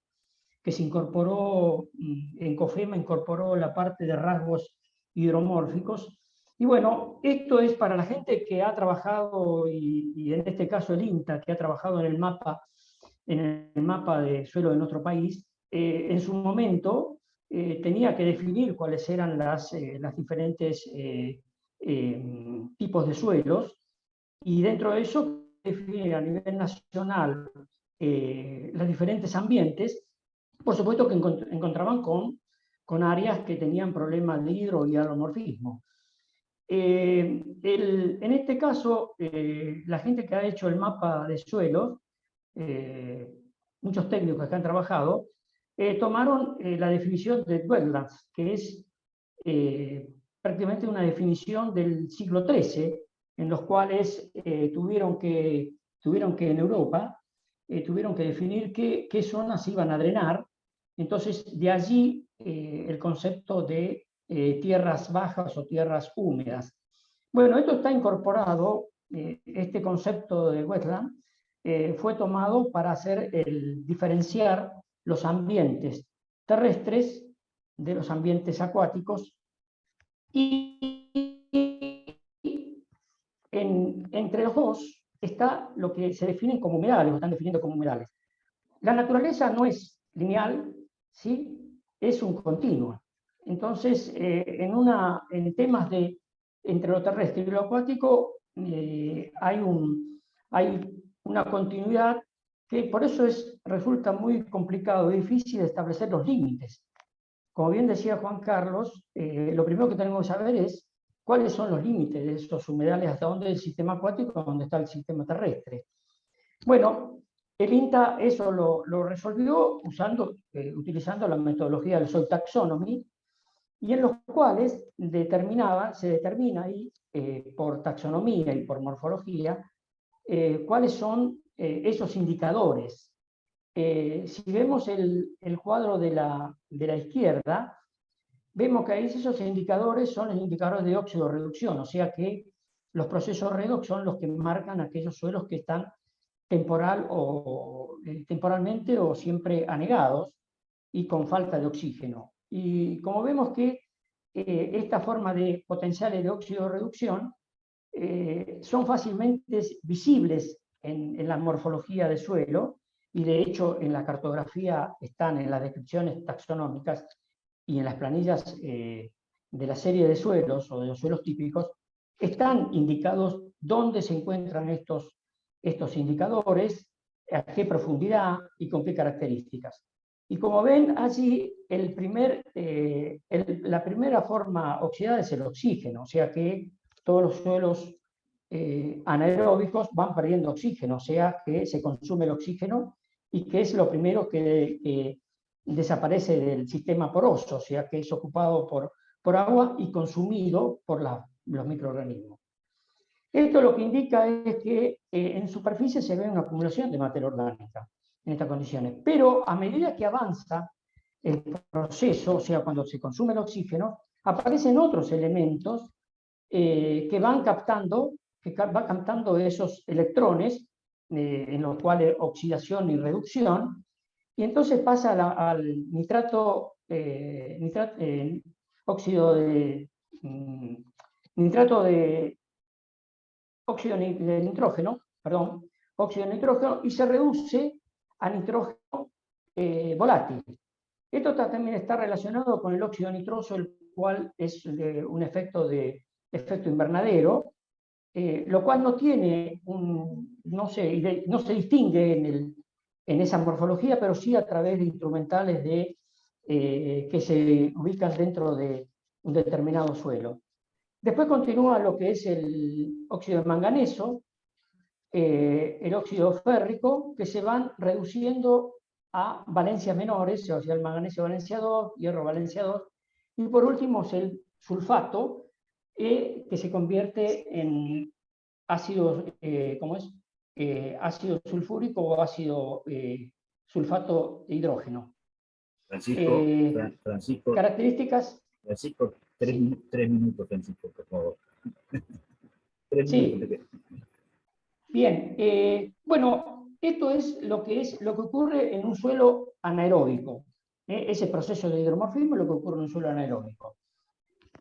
que se incorporó en COFEMA, incorporó la parte de rasgos hidromórficos. Y bueno, esto es para la gente que ha trabajado, y en este caso el INTA, que ha trabajado en el mapa de suelo de nuestro país, en su momento tenía que definir cuáles eran las diferentes tipos de suelos, y dentro de eso definir a nivel nacional los diferentes ambientes. Por supuesto que encontraban con áreas que tenían problemas de hidro y alomorfismo. En este caso, la gente que ha hecho el mapa de suelos, muchos técnicos que han trabajado, tomaron la definición de wetlands, que es prácticamente una definición del siglo XIII, en los cuales tuvieron que en Europa, tuvieron que definir qué zonas iban a drenar. Entonces, de allí el concepto de tierras bajas o tierras húmedas. Bueno, esto está incorporado, este concepto de wetland fue tomado para diferenciar los ambientes terrestres de los ambientes acuáticos, y entre los dos está lo que se definen como humedales, o están definiendo como humedales. La naturaleza no es lineal, ¿sí? Es un continuo. Entonces, en temas entre lo terrestre y lo acuático, hay una continuidad que por eso resulta muy complicado y difícil establecer los límites. Como bien decía Juan Carlos, lo primero que tenemos que saber es cuáles son los límites de estos humedales, hasta dónde es el sistema acuático, dónde está el sistema terrestre. Bueno, el INTA eso lo resolvió utilizando la metodología del Soil Taxonomy, y en los cuales se determina ahí, por taxonomía y por morfología, cuáles son esos indicadores. Si vemos el cuadro de la izquierda, vemos que ahí esos indicadores son los indicadores de óxido reducción, o sea que los procesos redox son los que marcan aquellos suelos que están temporalmente o siempre anegados y con falta de oxígeno. Y como vemos que esta forma de potenciales de óxido reducción son fácilmente visibles en la morfología del suelo, y de hecho en la cartografía están en las descripciones taxonómicas, y en las planillas de la serie de suelos o de los suelos típicos, están indicados dónde se encuentran estos indicadores, a qué profundidad y con qué características. Y como ven allí, la primera forma oxidada es el oxígeno, o sea que todos los suelos anaeróbicos van perdiendo oxígeno, o sea que se consume el oxígeno y que es lo primero que desaparece del sistema poroso, o sea que es ocupado por agua y consumido por los microorganismos. Esto lo que indica es que en superficie se ve una acumulación de materia orgánica en estas condiciones, pero a medida que avanza el proceso, o sea, cuando se consume el oxígeno, aparecen otros elementos que van captando esos electrones, en los cuales oxidación y reducción, y entonces pasa al óxido de nitrato de óxido de nitrógeno, perdón, óxido de nitrógeno, y se reduce a nitrógeno volátil. Esto también está relacionado con el óxido nitroso, el cual es un efecto invernadero, lo cual no tiene no se distingue en esa morfología, pero sí a través de instrumentales que se ubican dentro de un determinado suelo. Después continúa lo que es el óxido de manganeso, el óxido férrico, que se van reduciendo a valencias menores, o sea, el manganeso valencia 2, hierro valencia 2, y por último es el sulfato, que se convierte en ácido, ¿cómo es? Ácido sulfúrico o ácido sulfato de hidrógeno. Francisco, Francisco, Características. Francisco, Sí. 3 minutos, Francisco, por favor. 3 Sí. minutos. Bien, bueno, esto es lo que ocurre en un suelo anaeróbico. Ese proceso de hidromorfismo es lo que ocurre en un suelo anaeróbico.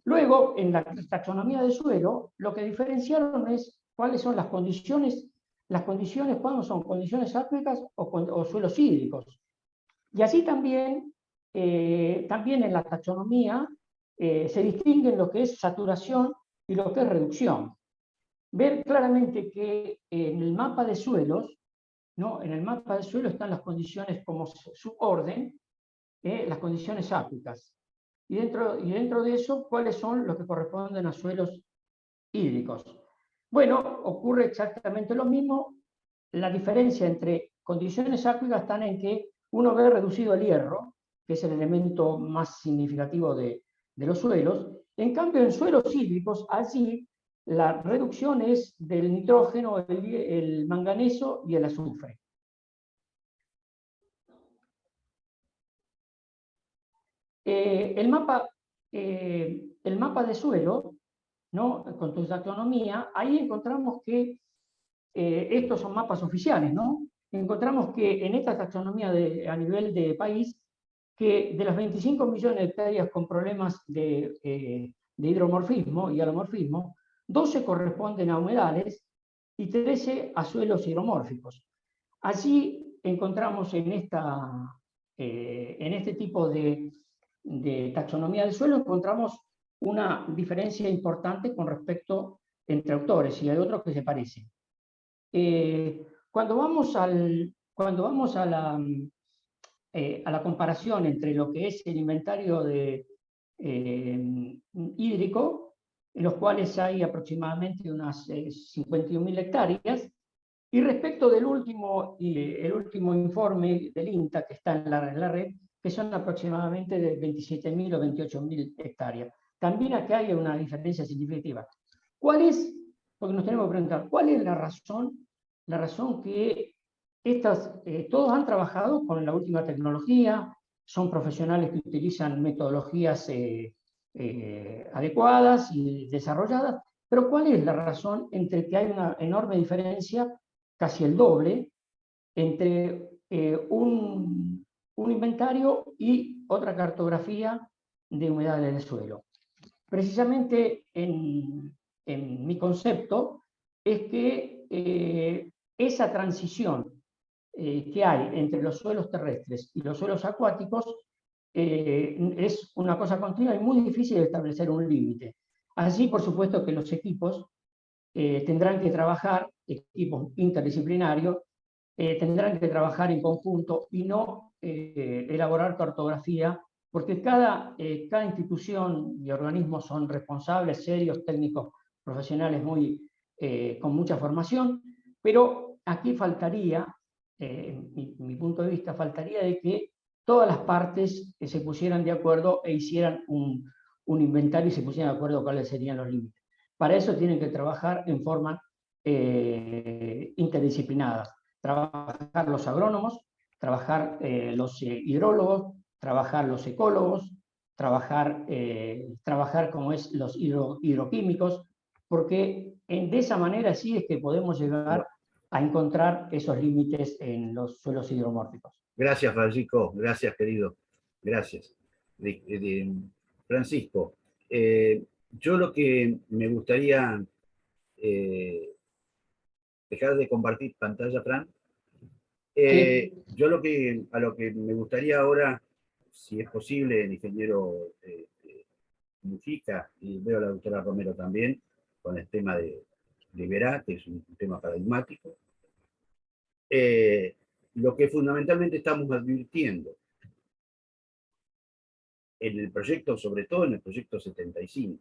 Luego, en la taxonomía del suelo, lo que diferenciaron es cuáles son las condiciones, cuándo son condiciones áquicas o suelos hídricos. Y así también en la taxonomía se distinguen lo que es saturación y lo que es reducción. Ver claramente que en el mapa de suelos, ¿no? En el mapa de suelo están las condiciones como suborden, las condiciones áquicas. Y dentro de eso, ¿cuáles son los que corresponden a suelos hídricos? Bueno, ocurre exactamente lo mismo. La diferencia entre condiciones áquicas está en que uno ve reducido el hierro, que es el elemento más significativo de los suelos. En cambio, en suelos hídricos, allí la reducción es del nitrógeno, el manganeso y el azufre. El mapa de suelo, ¿no? Con tu taxonomía, ahí encontramos que estos son mapas oficiales, ¿no? Encontramos que en esta taxonomía a nivel de país, que de las 25 millones de hectáreas con problemas de hidromorfismo y alomorfismo, 12 corresponden a humedales y 13 a suelos hidromórficos. Allí encontramos en este tipo de taxonomía del suelo, encontramos una diferencia importante con respecto entre autores, y hay otros que se parecen. Cuando vamos a la comparación entre lo que es el inventario hídrico, en los cuales hay aproximadamente unas 51.000 hectáreas, y respecto del el último informe del INTA que está en la red, que son aproximadamente de 27.000 o 28.000 hectáreas. También acá hay una diferencia significativa. Porque nos tenemos que preguntar, ¿cuál es la razón? La razón que todos han trabajado con la última tecnología, son profesionales que utilizan metodologías adecuadas y desarrolladas, pero ¿cuál es la razón entre que hay una enorme diferencia, casi el doble, entre un inventario y otra cartografía de humedad del suelo? Precisamente en mi concepto es que esa transición que hay entre los suelos terrestres y los suelos acuáticos es una cosa continua y muy difícil de establecer un límite. Así, por supuesto, que los equipos tendrán que trabajar, equipos interdisciplinarios, tendrán que trabajar en conjunto y no elaborar cartografía, porque cada institución y organismo son responsables, serios, técnicos, profesionales con mucha formación, pero aquí faltaría, mi punto de vista, faltaría de que todas las partes se pusieran de acuerdo e hicieran un inventario y se pusieran de acuerdo cuáles serían los límites. Para eso tienen que trabajar en forma interdisciplinada. Trabajar los agrónomos, trabajar los hidrólogos, trabajar los ecólogos, trabajar como es los hidroquímicos, porque de esa manera sí es que podemos llegar a encontrar esos límites en los suelos hidromórficos. Gracias, Francisco. Gracias, querido. Gracias. Francisco, yo lo que me gustaría dejar de compartir pantalla, Fran. Sí. Yo a lo que me gustaría ahora, si es posible, el ingeniero Mujica, y veo a la doctora Romero también, con el tema de Liberá, que es un tema paradigmático. Lo que fundamentalmente estamos advirtiendo en el proyecto, sobre todo en el proyecto 75,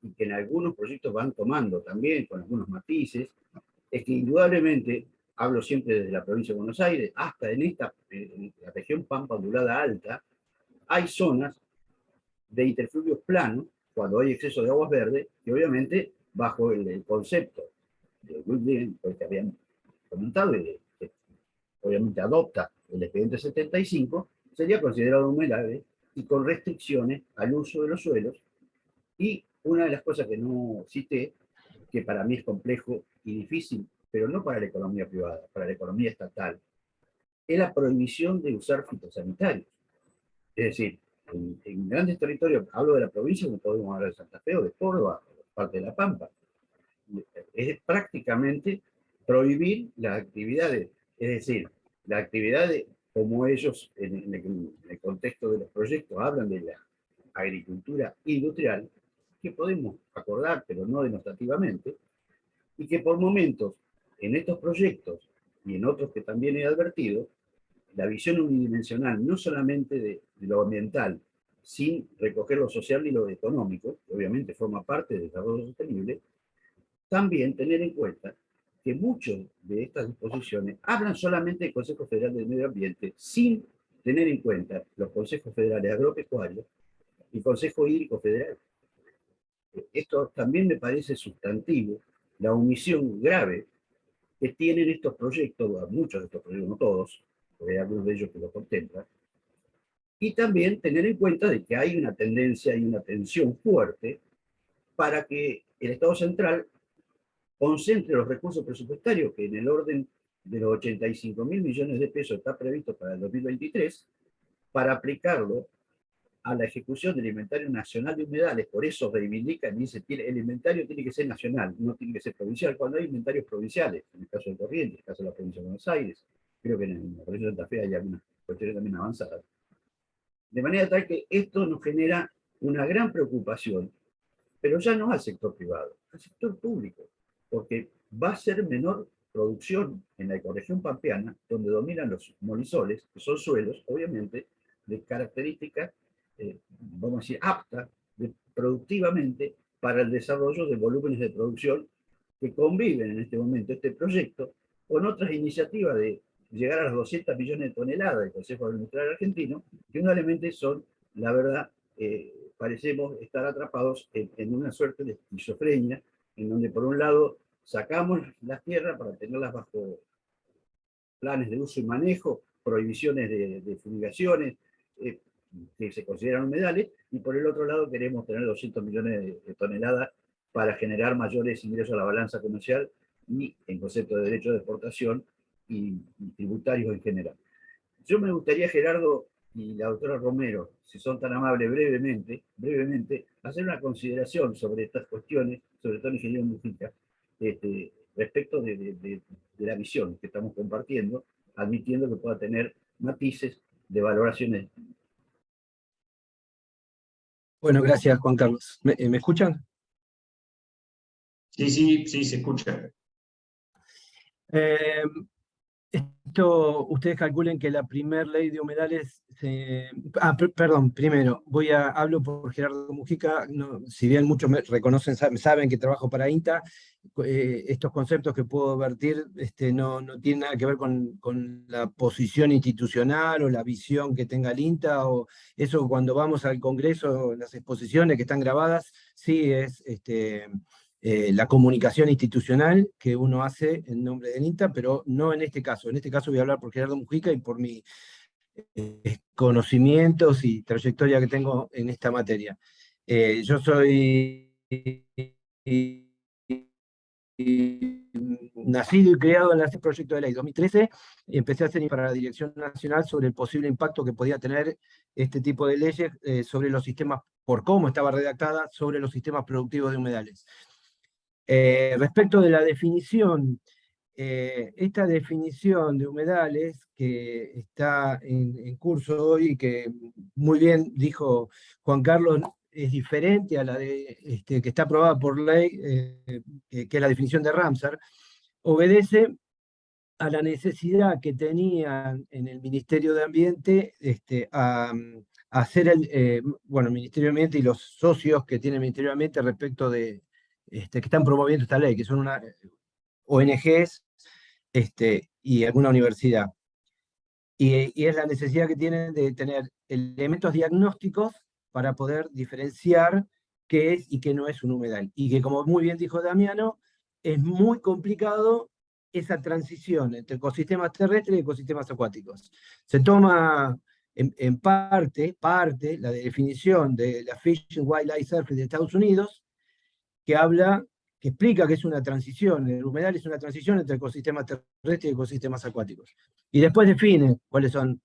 y que en algunos proyectos van tomando también con algunos matices, es que indudablemente, hablo siempre desde la provincia de Buenos Aires, hasta en la región Pampa Ondulada Alta, hay zonas de interfluvios planos, cuando hay exceso de aguas verdes, que obviamente bajo el concepto de Woodley, que habían comentado, que obviamente adopta el expediente 75, sería considerado humedales y con restricciones al uso de los suelos. Y una de las cosas que no cité, que para mí es complejo y difícil, pero no para la economía privada, para la economía estatal, es la prohibición de usar fitosanitarios. Es decir, en grandes territorios, hablo de la provincia, como podemos hablar de Santa Fe o de Córdoba, parte de La Pampa, es prácticamente prohibir las actividades, es decir, las actividades como ellos en el contexto de los proyectos hablan de la agricultura industrial, que podemos acordar, pero no denotativamente, y que por momentos en estos proyectos y en otros que también he advertido, la visión unidimensional, no solamente de lo ambiental, sin recoger lo social ni lo económico, que obviamente forma parte del desarrollo sostenible, también tener en cuenta que muchas de estas disposiciones hablan solamente del Consejo Federal del Medio Ambiente, sin tener en cuenta los consejos federales agropecuarios y Consejo Hídrico Federal. Esto también me parece sustantivo, la omisión grave que tienen estos proyectos, muchos de estos proyectos, no todos, porque hay algunos de ellos que lo contemplan, y también tener en cuenta de que hay una tendencia y una tensión fuerte para que el Estado central concentre los recursos presupuestarios que en el orden de los 85.000 millones de pesos está previsto para el 2023, para aplicarlo a la ejecución del inventario nacional de humedales. Por eso reivindican y dicen que el inventario tiene que ser nacional, no tiene que ser provincial, cuando hay inventarios provinciales, en el caso de Corrientes, en el caso de la provincia de Buenos Aires, creo que en la provincia de Santa Fe hay algunas cuestiones también avanzadas. De manera tal que esto nos genera una gran preocupación, pero ya no al sector privado, al sector público, porque va a ser menor producción en la ecorregión pampeana, donde dominan los molisoles, que son suelos, obviamente, de características, vamos a decir, aptas productivamente para el desarrollo de volúmenes de producción que conviven en este momento este proyecto con otras iniciativas de llegar a las 200 millones de toneladas del Consejo Agroindustrial Argentino, que indudablemente son, la verdad, parecemos estar atrapados en una suerte de esquizofrenia, en donde por un lado sacamos las tierras para tenerlas bajo planes de uso y manejo, prohibiciones de fumigaciones, que se consideran humedales, y por el otro lado queremos tener 200 millones de toneladas para generar mayores ingresos a la balanza comercial y en concepto de derecho de exportación y tributarios en general. Yo me gustaría, Gerardo y la doctora Romero, si son tan amables, brevemente, hacer una consideración sobre estas cuestiones, sobre todo el ingeniero Mujica, respecto de la visión que estamos compartiendo, admitiendo que pueda tener matices de valoraciones Bueno, gracias, Juan Carlos. ¿Me escuchan? Sí, sí, sí, se escucha. Eh, Esto, ustedes calculen que la primer ley de humedales perdón, primero, hablo por Gerardo Mujica, si bien muchos me reconocen, saben que trabajo para INTA, estos conceptos que puedo vertir no tienen nada que ver con la posición institucional o la visión que tenga el INTA, o eso cuando vamos al Congreso, las exposiciones que están grabadas, sí es la comunicación institucional que uno hace en nombre del INTA, pero no en este caso. En este caso voy a hablar por Gerardo Mujica y por mis conocimientos y trayectoria que tengo en esta materia. Yo soy nacido y criado en el proyecto de ley 2013 y empecé a hacer para la Dirección Nacional sobre el posible impacto que podía tener este tipo de leyes sobre los sistemas, por cómo estaba redactada, sobre los sistemas productivos de humedales. Respecto de la definición, esta definición de humedales que está en curso hoy, que muy bien dijo Juan Carlos, es diferente a la que está aprobada por ley, que es la definición de Ramsar, obedece a la necesidad que tenían en el Ministerio de Ambiente a hacer el Ministerio de Ambiente y los socios que tiene el Ministerio de Ambiente respecto de que están promoviendo esta ley, que son una ONGs y alguna universidad. Y es la necesidad que tienen de tener elementos diagnósticos para poder diferenciar qué es y qué no es un humedal. Y que, como muy bien dijo Damiano, es muy complicado esa transición entre ecosistemas terrestres y ecosistemas acuáticos. Se toma en parte la definición de la Fish and Wildlife Service de Estados Unidos, que explica que es una transición, el humedal es una transición entre ecosistemas terrestres y ecosistemas acuáticos. Y después define cuáles son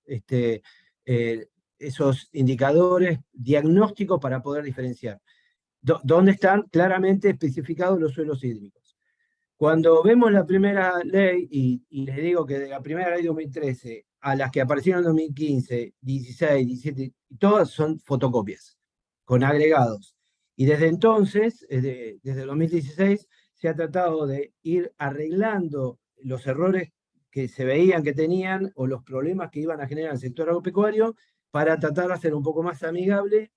esos indicadores diagnósticos para poder diferenciar. ¿Dónde están claramente especificados los suelos hídricos? Cuando vemos la primera ley, y les digo que de la primera ley de 2013 a las que aparecieron en 2015, 16, 17, todas son fotocopias, con agregados. Y desde entonces, desde el 2016, se ha tratado de ir arreglando los errores que se veían que tenían o los problemas que iban a generar el sector agropecuario para tratar de hacer un poco más amigable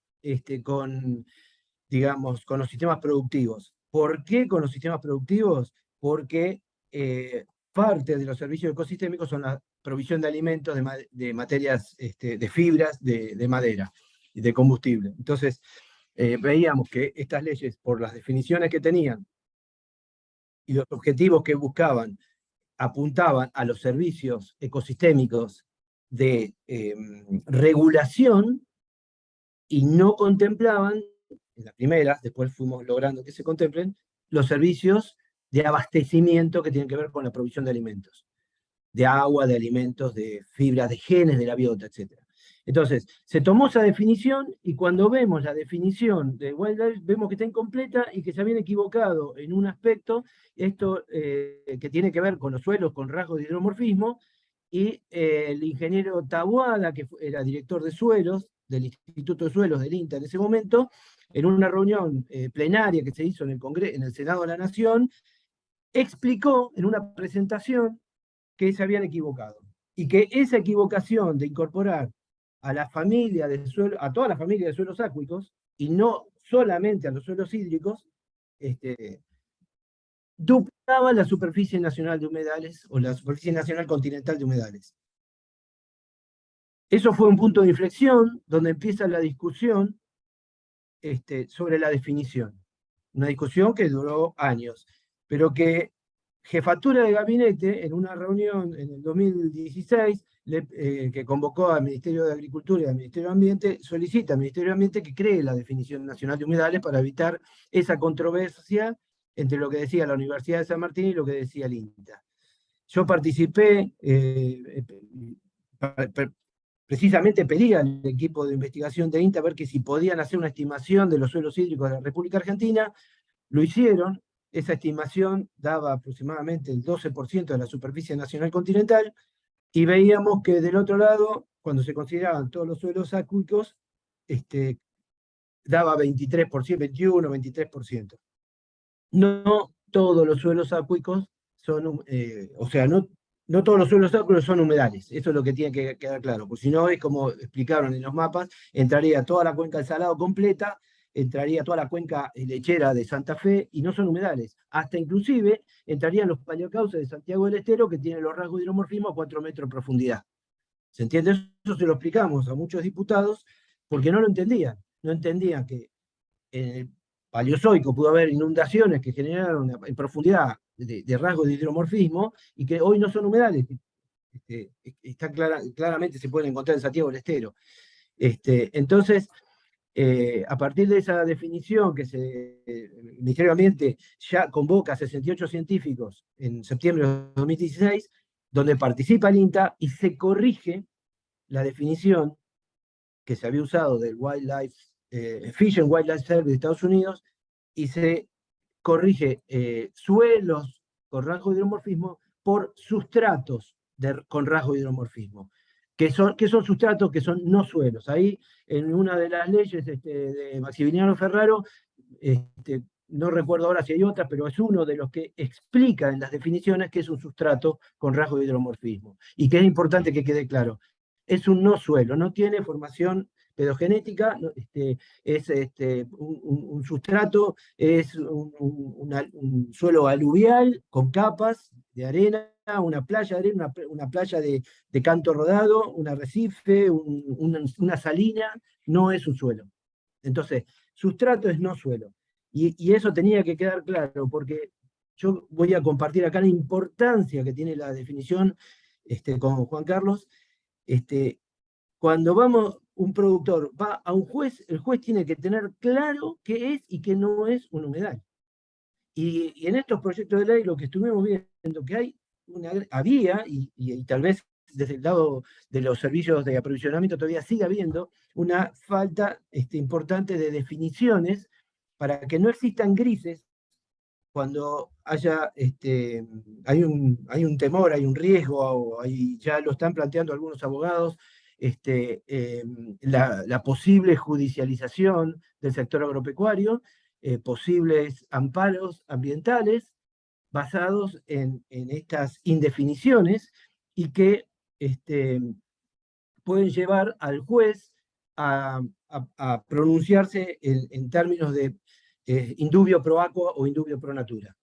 digamos, con los sistemas productivos. ¿Por qué con los sistemas productivos? Porque parte de los servicios ecosistémicos son la provisión de alimentos, de materias, de fibras, de madera y de combustible. Entonces, veíamos que estas leyes, por las definiciones que tenían y los objetivos que buscaban, apuntaban a los servicios ecosistémicos de regulación y no contemplaban, en las primeras, después fuimos logrando que se contemplen, los servicios de abastecimiento que tienen que ver con la provisión de alimentos, de agua, de alimentos, de fibras, de genes de la biota, etc. Entonces, se tomó esa definición y cuando vemos la definición de wildlife, vemos que está incompleta y que se habían equivocado en un aspecto, esto que tiene que ver con los suelos, con rasgos de hidromorfismo, y el ingeniero Taboada, que era director de suelos, del Instituto de Suelos del INTA en ese momento, en una reunión plenaria que se hizo en el Senado de la Nación, explicó en una presentación que se habían equivocado y que esa equivocación de incorporar a la familia de suelo, a toda la familia de suelos acuícolas y no solamente a los suelos hídricos, duplicaba la superficie nacional de humedales o la superficie nacional continental de humedales. Eso fue un punto de inflexión donde empieza la discusión sobre la definición. Una discusión que duró años, pero que Jefatura de Gabinete, en una reunión en el 2016, que convocó al Ministerio de Agricultura y al Ministerio de Ambiente, solicita al Ministerio de Ambiente que cree la definición nacional de humedales para evitar esa controversia entre lo que decía la Universidad de San Martín y lo que decía el INTA. Yo participé, precisamente pedí al equipo de investigación de INTA ver que si podían hacer una estimación de los suelos hídricos de la República Argentina. Lo hicieron, esa estimación daba aproximadamente el 12% de la superficie nacional continental, y veíamos que del otro lado, cuando se consideraban todos los suelos acuícolas, daba 23%, 21, 23%. No todos los suelos acuícolas son, o sea, no todos los suelos acuícolas son humedales, eso es lo que tiene que quedar claro, porque si no es como explicaron en los mapas, entraría toda la cuenca del Salado completa, entraría toda la cuenca lechera de Santa Fe, y no son humedales, hasta inclusive entrarían los paleocauces de Santiago del Estero, que tienen los rasgos de hidromorfismo a 4 metros de profundidad. ¿Se entiende? Eso se lo explicamos a muchos diputados, porque no lo entendían, no entendían que en el Paleozoico pudo haber inundaciones que generaron en profundidad de rasgos de hidromorfismo y que hoy no son humedales. Está claramente se pueden encontrar en Santiago del Estero. Entonces, a partir de esa definición que el Ministerio de Ambiente ya convoca a 68 científicos en septiembre de 2016, donde participa el INTA y se corrige la definición que se había usado del Fish and Wildlife Service de Estados Unidos, y se corrige suelos con rasgo de hidromorfismo por sustratos con rasgo de hidromorfismo. ¿Qué son sustratos? Que son no suelos. Ahí, en una de las leyes de Maximiliano Ferraro, no recuerdo ahora si hay otra, pero es uno de los que explica en las definiciones que es un sustrato con rasgo de hidromorfismo. Y que es importante que quede claro. Es un no suelo, no tiene formación pedogenética, es un sustrato, es un suelo aluvial con capas de arena, una playa de arena, una playa de canto rodado, un arrecife, una salina, no es un suelo. Entonces, sustrato es no suelo. Y eso tenía que quedar claro, porque yo voy a compartir acá la importancia que tiene la definición con Juan Carlos. Cuando un productor va a un juez, el juez tiene que tener claro qué es y qué no es un humedal. Y en estos proyectos de ley lo que estuvimos viendo que había, y tal vez desde el lado de los servicios de aprovisionamiento todavía sigue habiendo, una falta importante de definiciones para que no existan grises cuando hay un temor, hay un riesgo, ya lo están planteando algunos abogados, la posible judicialización del sector agropecuario, posibles amparos ambientales basados en estas indefiniciones y que pueden llevar al juez a pronunciarse en términos de indubio pro aqua o indubio pro natura.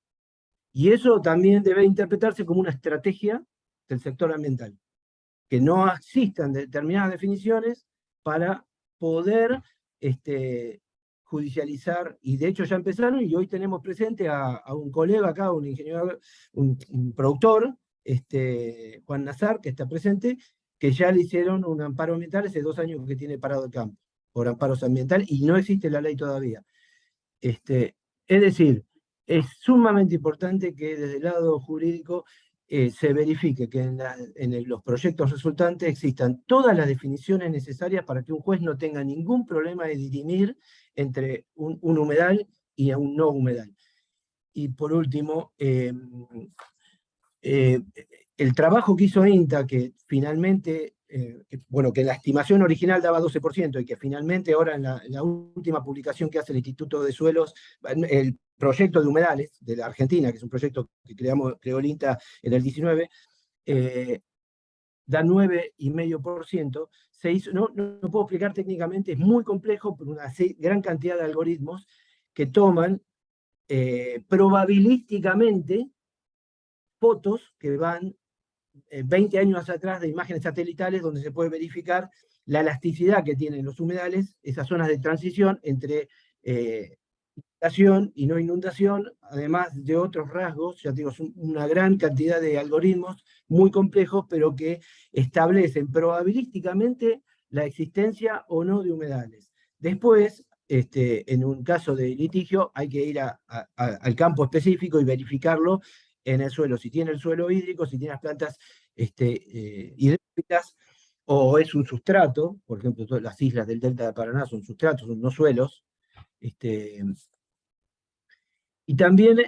Y eso también debe interpretarse como una estrategia del sector ambiental, que no existan determinadas definiciones para poder judicializar, y de hecho ya empezaron, y hoy tenemos presente a un colega acá, un ingeniero, un productor, Juan Nazar, que está presente, que ya le hicieron un amparo ambiental hace 2 años que tiene parado el campo, por amparos ambientales, y no existe la ley todavía. Es decir, es sumamente importante que desde el lado jurídico se verifique que en los proyectos resultantes existan todas las definiciones necesarias para que un juez no tenga ningún problema de dirimir entre un humedal y un no humedal. Y por último, el trabajo que hizo INTA, que finalmente, que la estimación original daba 12%, y que finalmente ahora en la última publicación que hace el Instituto de Suelos, el proyecto de humedales de la Argentina, que es un proyecto que creó el INTA en el 19, da 9,5%. No puedo explicar técnicamente, es muy complejo, por una gran cantidad de algoritmos que toman probabilísticamente fotos que van 20 años atrás de imágenes satelitales, donde se puede verificar la elasticidad que tienen los humedales, esas zonas de transición entre inundación y no inundación, además de otros rasgos. Ya digo, es una gran cantidad de algoritmos muy complejos, pero que establecen probabilísticamente la existencia o no de humedales. Después, en un caso de litigio, hay que ir al campo específico y verificarlo en el suelo, si tiene el suelo hídrico, si tiene las plantas hidráulicas, o es un sustrato. Por ejemplo, todas las islas del Delta de Paraná son sustratos, son no suelos. Y también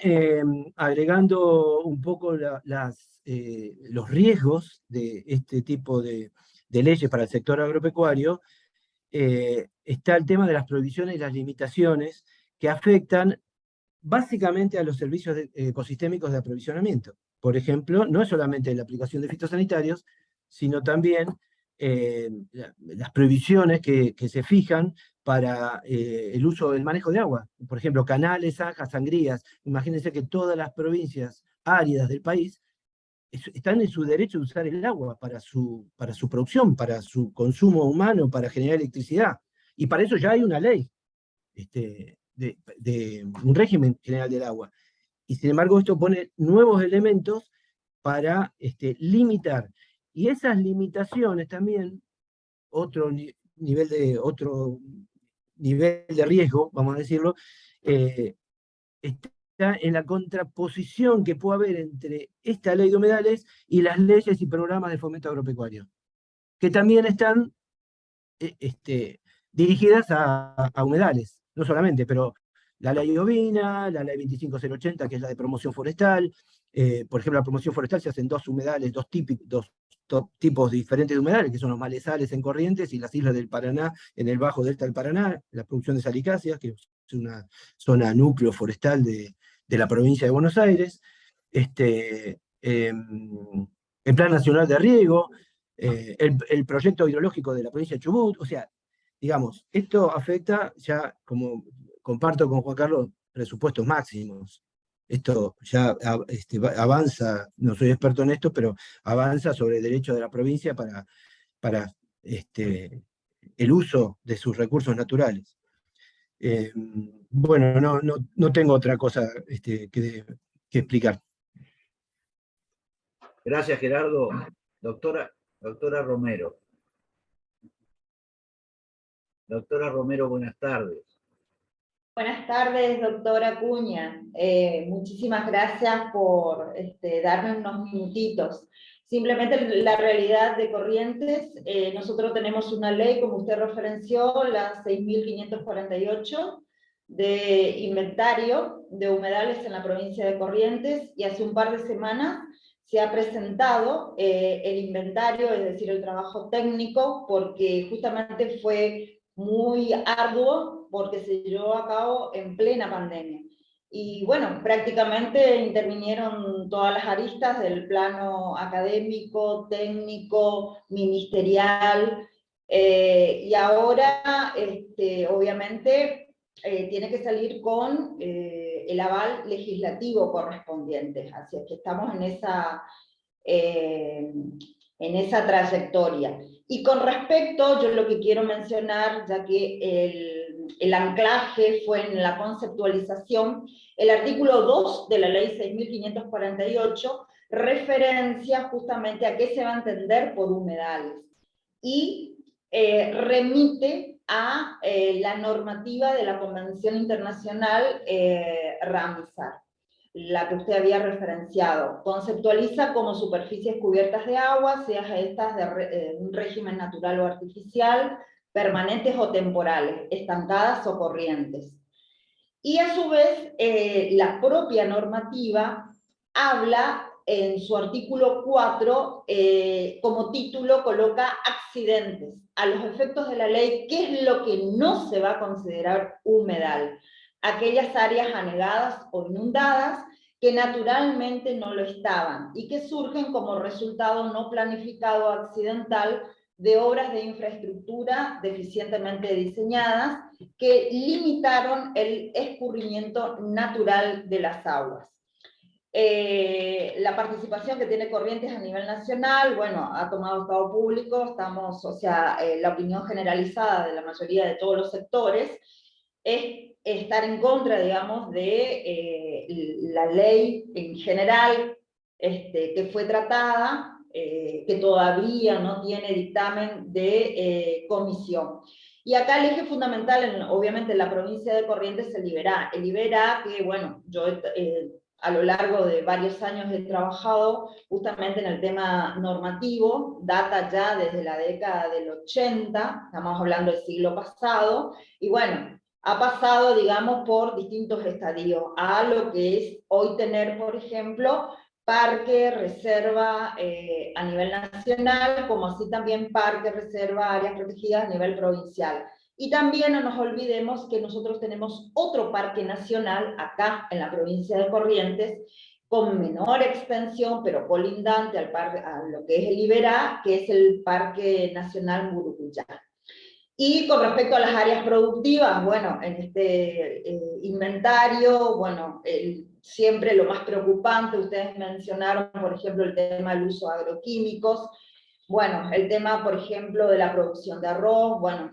agregando un poco los riesgos de este tipo de leyes para el sector agropecuario, está el tema de las prohibiciones y las limitaciones que afectan básicamente a los servicios ecosistémicos de aprovisionamiento. Por ejemplo, no es solamente la aplicación de fitosanitarios, sino también las prohibiciones que se fijan para el uso del manejo de agua. Por ejemplo, canales, zanjas, sangrías. Imagínense que todas las provincias áridas del país están en su derecho de usar el agua para su producción, para su consumo humano, para generar electricidad. Y para eso ya hay una ley, de un régimen general del agua. Y sin embargo esto pone nuevos elementos para limitar. Y esas limitaciones también, otro nivel de riesgo, vamos a decirlo, está en la contraposición que puede haber entre esta ley de humedales y las leyes y programas de fomento agropecuario, que también están dirigidas a humedales, no solamente, pero la ley ovina, la ley 25080, que es la de promoción forestal. Por ejemplo, la promoción forestal se hacen dos humedales, dos tipos diferentes de humedales, que son los malezales en Corrientes y las islas del Paraná, en el bajo delta del Paraná, la producción de salicáceas, que es una zona núcleo forestal de la provincia de Buenos Aires. El Plan Nacional de Riego, el proyecto hidrológico de la provincia de Chubut. O sea, digamos, esto afecta ya, como comparto con Juan Carlos, presupuestos máximos. Esto ya avanza, no soy experto en esto, pero avanza sobre el derecho de la provincia para el uso de sus recursos naturales. Bueno, no tengo otra cosa que explicar. Gracias, Gerardo. Doctora Romero. Doctora Romero, buenas tardes. Buenas tardes, doctora Acuña. Muchísimas gracias por darme unos minutitos. Simplemente la realidad de Corrientes, nosotros tenemos una ley, como usted referenció, la 6.548, de inventario de humedales en la provincia de Corrientes, y hace un par de semanas se ha presentado el inventario, es decir, el trabajo técnico, porque justamente fue muy arduo, porque se llevó a cabo en plena pandemia. Y bueno, prácticamente intervinieron todas las aristas del plano académico, técnico, ministerial, y ahora obviamente tiene que salir con el aval legislativo correspondiente. Así es que estamos en esa trayectoria. Y con respecto, yo lo que quiero mencionar, ya que el anclaje fue en la conceptualización, el artículo 2 de la ley 6.548 referencia justamente a qué se va a entender por humedales, y remite a la normativa de la Convención Internacional Ramsar, la que usted había referenciado. Conceptualiza como superficies cubiertas de agua, sean estas de un régimen natural o artificial, permanentes o temporales, estancadas o corrientes. Y a su vez, la propia normativa habla en su artículo 4, como título coloca accidentes. A los efectos de la ley, ¿qué es lo que no se va a considerar humedal? Aquellas áreas anegadas o inundadas que naturalmente no lo estaban y que surgen como resultado no planificado o accidental de obras de infraestructura deficientemente diseñadas que limitaron el escurrimiento natural de las aguas. La participación que tiene Corrientes a nivel nacional, bueno, ha tomado estado público, estamos, o sea, la opinión generalizada de la mayoría de todos los sectores es estar en contra, digamos, de la ley en general que fue tratada, que todavía no tiene dictamen de comisión. Y acá el eje fundamental, obviamente en la provincia de Corrientes, es el IBERA, que bueno, yo a lo largo de varios años he trabajado justamente en el tema normativo, data ya desde la década del 80, estamos hablando del siglo pasado, y bueno, ha pasado, digamos, por distintos estadios, a lo que es hoy tener, por ejemplo, parque, reserva a nivel nacional, como así también parque, reserva, áreas protegidas a nivel provincial. Y también no nos olvidemos que nosotros tenemos otro parque nacional acá en la provincia de Corrientes, con menor extensión, pero colindante a lo que es el Iberá, que es el Parque Nacional Murucuyá. Y con respecto a las áreas productivas, bueno, en este inventario, bueno, siempre lo más preocupante, ustedes mencionaron, por ejemplo, el tema del uso de agroquímicos, bueno, el tema, por ejemplo, de la producción de arroz, bueno,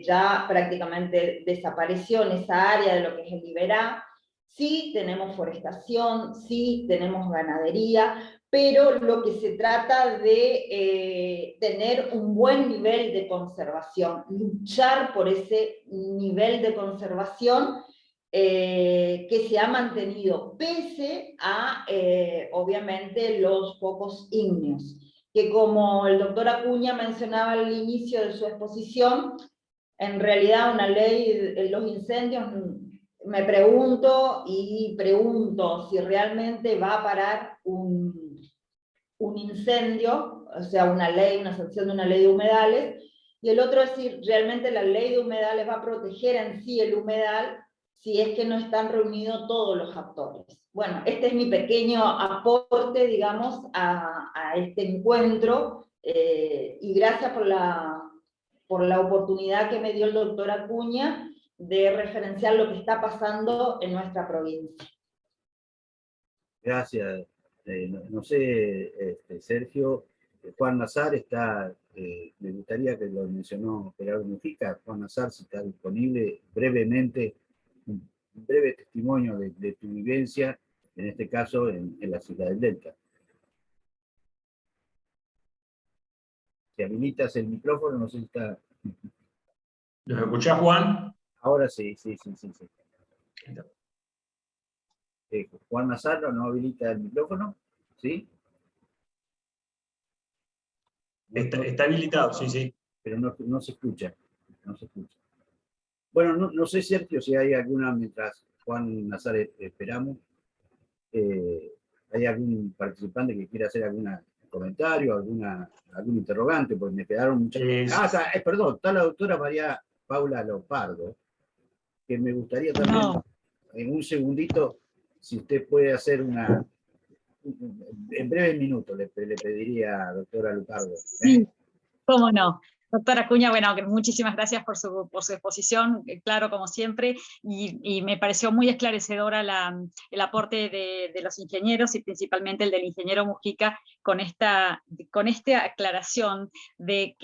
ya prácticamente desapareció en esa área de lo que es el Iberá. Sí tenemos forestación, sí tenemos ganadería, pero lo que se trata de tener un buen nivel de conservación, luchar por ese nivel de conservación que se ha mantenido pese a, obviamente, los pocos ígneos, que como el doctor Acuña mencionaba al inicio de su exposición, en realidad una ley de los incendios, me pregunto si realmente va a parar un incendio, o sea, una ley, una sanción de una ley de humedales, y el otro es si realmente la ley de humedales va a proteger en sí el humedal si es que no están reunidos todos los actores. Bueno, este es mi pequeño aporte, digamos, a este encuentro, y gracias por la oportunidad que me dio el doctor Acuña de referenciar lo que está pasando en nuestra provincia. Gracias. No sé, Sergio, Juan Nazar está, me gustaría que lo mencionó Gerardo Mujica, Juan Nazar, si está disponible brevemente, un breve testimonio de tu vivencia, en este caso en la ciudad del Delta. Si habilitas el micrófono, no sé si está... ¿Los escuchás, Juan? Ahora sí. Juan Nazar no habilita el micrófono, ¿sí? Está habilitado, sí. Pero no se escucha, Bueno, no sé, Sergio, si hay alguna, mientras Juan Nazar esperamos, ¿hay algún participante que quiera hacer algún comentario, algún interrogante? Pues me quedaron muchas... perdón, está la doctora María Paula Lopardo, que me gustaría también, en un segundito, si usted puede hacer en breves minutos, le pediría, doctora Lopardo. Sí, cómo no. Doctora Acuña, bueno, muchísimas gracias por su exposición, claro, como siempre, y me pareció muy esclarecedora el aporte de los ingenieros, y principalmente el del ingeniero Mujica, con esta aclaración de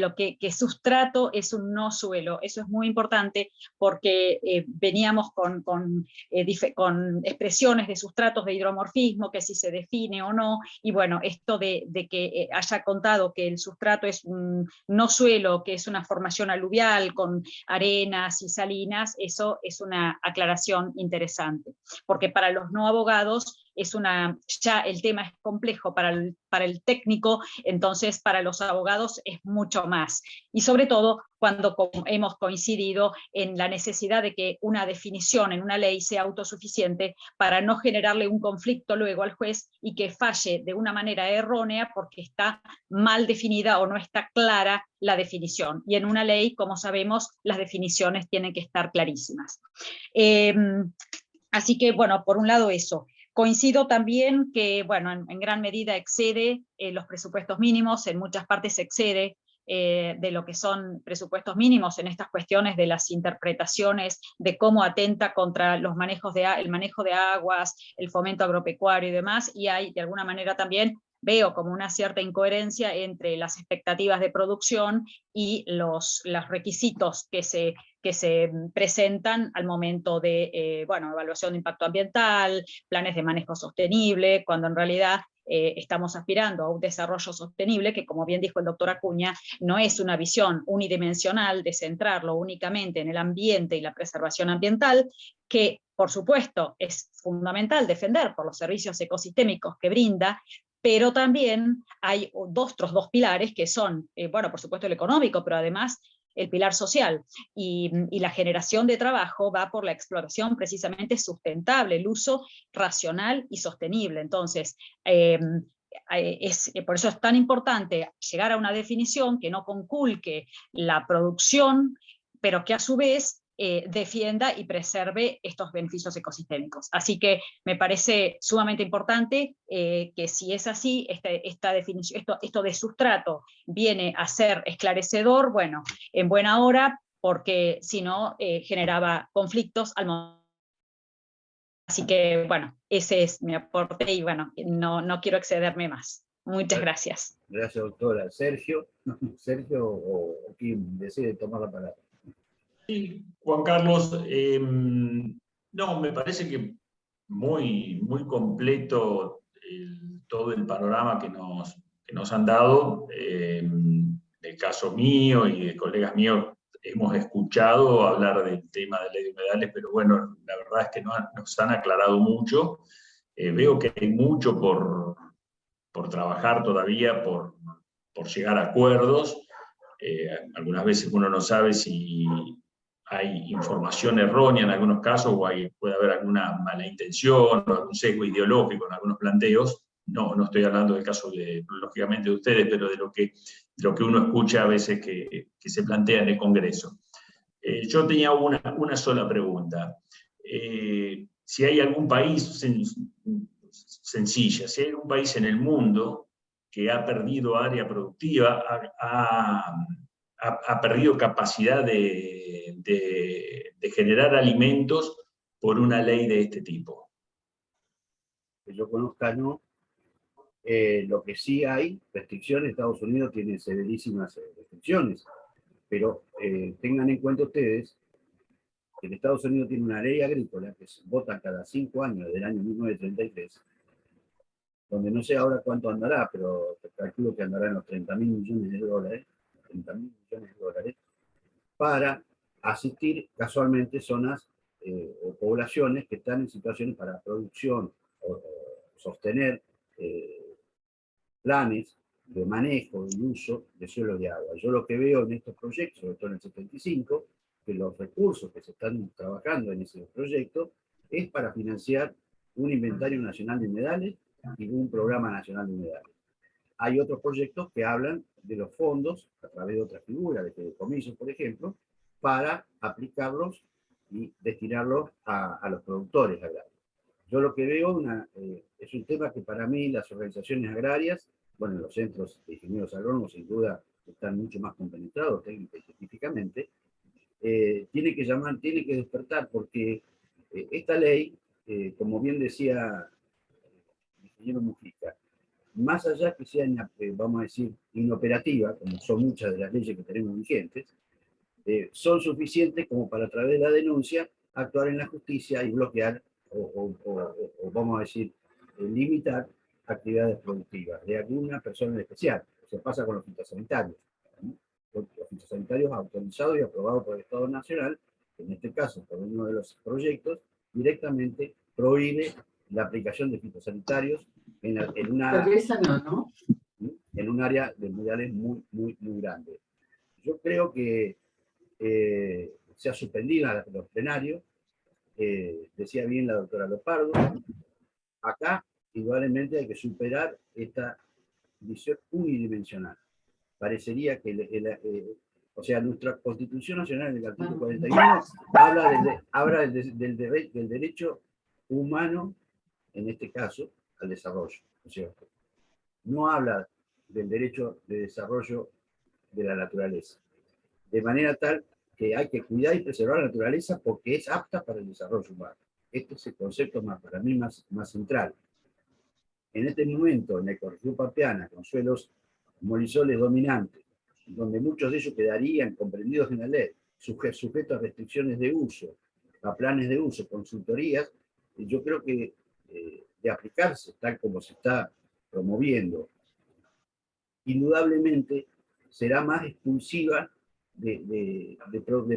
lo que sustrato es un no suelo. Eso es muy importante porque veníamos con expresiones de sustratos de hidromorfismo, que si se define o no, y bueno, esto de que haya contado que el sustrato es un no suelo, que es una formación aluvial con arenas y salinas, eso es una aclaración interesante, porque para los no abogados ya el tema es complejo para el técnico, entonces para los abogados es mucho más, y sobre todo cuando hemos coincidido en la necesidad de que una definición en una ley sea autosuficiente para no generarle un conflicto luego al juez y que falle de una manera errónea porque está mal definida o no está clara la definición. Y en una ley, como sabemos, las definiciones tienen que estar clarísimas. Así que, bueno, por un lado eso. Coincido también que, bueno, en gran medida excede los presupuestos mínimos, en muchas partes excede de lo que son presupuestos mínimos en estas cuestiones de las interpretaciones de cómo atenta contra el manejo de aguas, el fomento agropecuario y demás, y hay de alguna manera también veo como una cierta incoherencia entre las expectativas de producción y los requisitos que se presentan al momento de evaluación de impacto ambiental, planes de manejo sostenible, cuando en realidad estamos aspirando a un desarrollo sostenible que, como bien dijo el doctor Acuña, no es una visión unidimensional de centrarlo únicamente en el ambiente y la preservación ambiental, que por supuesto es fundamental defender por los servicios ecosistémicos que brinda, pero también hay otros dos pilares que son, por supuesto el económico, pero además el pilar social, y la generación de trabajo va por la explotación precisamente sustentable, el uso racional y sostenible. Entonces, por eso es tan importante llegar a una definición que no conculque la producción, pero que a su vez defienda y preserve estos beneficios ecosistémicos. Así que me parece sumamente importante que si es así, esta definición, esto de sustrato viene a ser esclarecedor, bueno, en buena hora, porque si no generaba conflictos al momento. Así que, bueno, ese es mi aporte y, bueno, no quiero excederme más. Muchas gracias. Gracias, doctora. Sergio, o quien decide tomar la palabra. Sí, Juan Carlos, no, me parece que muy completo todo el panorama que nos han dado. El caso mío y de colegas míos hemos escuchado hablar del tema de ley de humedales, pero bueno, la verdad es que nos han aclarado mucho. Veo que hay mucho por trabajar todavía, por llegar a acuerdos. Algunas veces uno no sabe si hay información errónea en algunos casos o puede haber alguna mala intención o algún sesgo ideológico en algunos planteos. No estoy hablando del caso, lógicamente, de ustedes, pero de lo que uno escucha a veces que se plantea en el Congreso. Yo tenía una sola pregunta. Si hay algún país, sencilla, si hay algún país en el mundo que ha perdido área productiva, ha perdido capacidad de generar alimentos por una ley de este tipo. Que yo conozca, no. Lo que sí hay restricciones, Estados Unidos tiene severísimas restricciones, pero tengan en cuenta ustedes que en Estados Unidos tiene una ley agrícola que se vota cada 5 años, desde el año 1933, donde no sé ahora cuánto andará, pero calculo que andará en los 30.000 millones de dólares, 30.000 millones de dólares, para asistir casualmente zonas o poblaciones que están en situaciones para producción o sostener planes de manejo y uso de suelos de agua. Yo lo que veo en estos proyectos, sobre todo en el 75, que los recursos que se están trabajando en ese proyecto es para financiar un inventario nacional de humedales y un programa nacional de humedales. Hay otros proyectos que hablan de los fondos, a través de otras figuras, de fideicomisos, por ejemplo, para aplicarlos y destinarlos a los productores agrarios. Yo lo que veo es un tema que para mí las organizaciones agrarias, bueno, los centros de ingenieros agrónomos sin duda están mucho más compenetrados técnica y científicamente, tiene que despertar porque esta ley, como bien decía el ingeniero Mujica, más allá que sea, vamos a decir, inoperativa, como son muchas de las leyes que tenemos vigentes, son suficientes como para a través de la denuncia actuar en la justicia y bloquear o vamos a decir, limitar actividades productivas de alguna persona en especial. Se pasa con los fitosanitarios. ¿No? Los fitosanitarios autorizados y aprobados por el Estado Nacional, en este caso por uno de los proyectos, directamente prohíbe la aplicación de fitosanitarios en un área de humedales muy grande. Yo creo que se ha suspendido los plenarios, decía bien la doctora Leopardo, acá indudablemente hay que superar esta visión unidimensional. Parecería que, o sea, nuestra Constitución Nacional en el artículo 41 habla del derecho humano, en este caso, al desarrollo, ¿no es cierto? No habla del derecho de desarrollo de la naturaleza. De manera tal que hay que cuidar y preservar la naturaleza porque es apta para el desarrollo humano. Este es el concepto para mí más central. En este momento, en la ecorregión pampeana, con suelos molisoles dominantes, donde muchos de ellos quedarían comprendidos en la ley, sujetos a restricciones de uso, a planes de uso, consultorías, yo creo que de aplicarse tal como se está promoviendo, indudablemente será más expulsiva de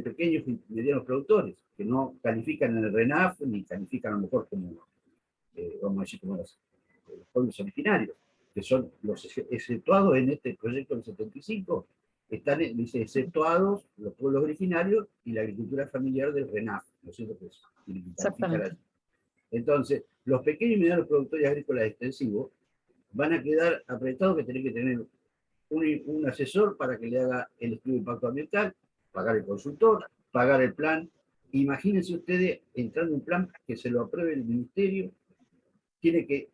pequeños y medianos productores, que no califican en el RENAF, ni califican a lo mejor como, vamos a decir, como los pueblos originarios, que son los exceptuados en este proyecto del 75, Están, dice, exceptuados los pueblos originarios y la agricultura familiar del RENAF, ¿no es cierto? Exactamente. Entonces, los pequeños y medianos productores agrícolas extensivos van a quedar apretados, que tienen que tener un asesor para que le haga el estudio de impacto ambiental, pagar el consultor, pagar el plan. Imagínense ustedes entrando en un plan que se lo apruebe el ministerio, tiene que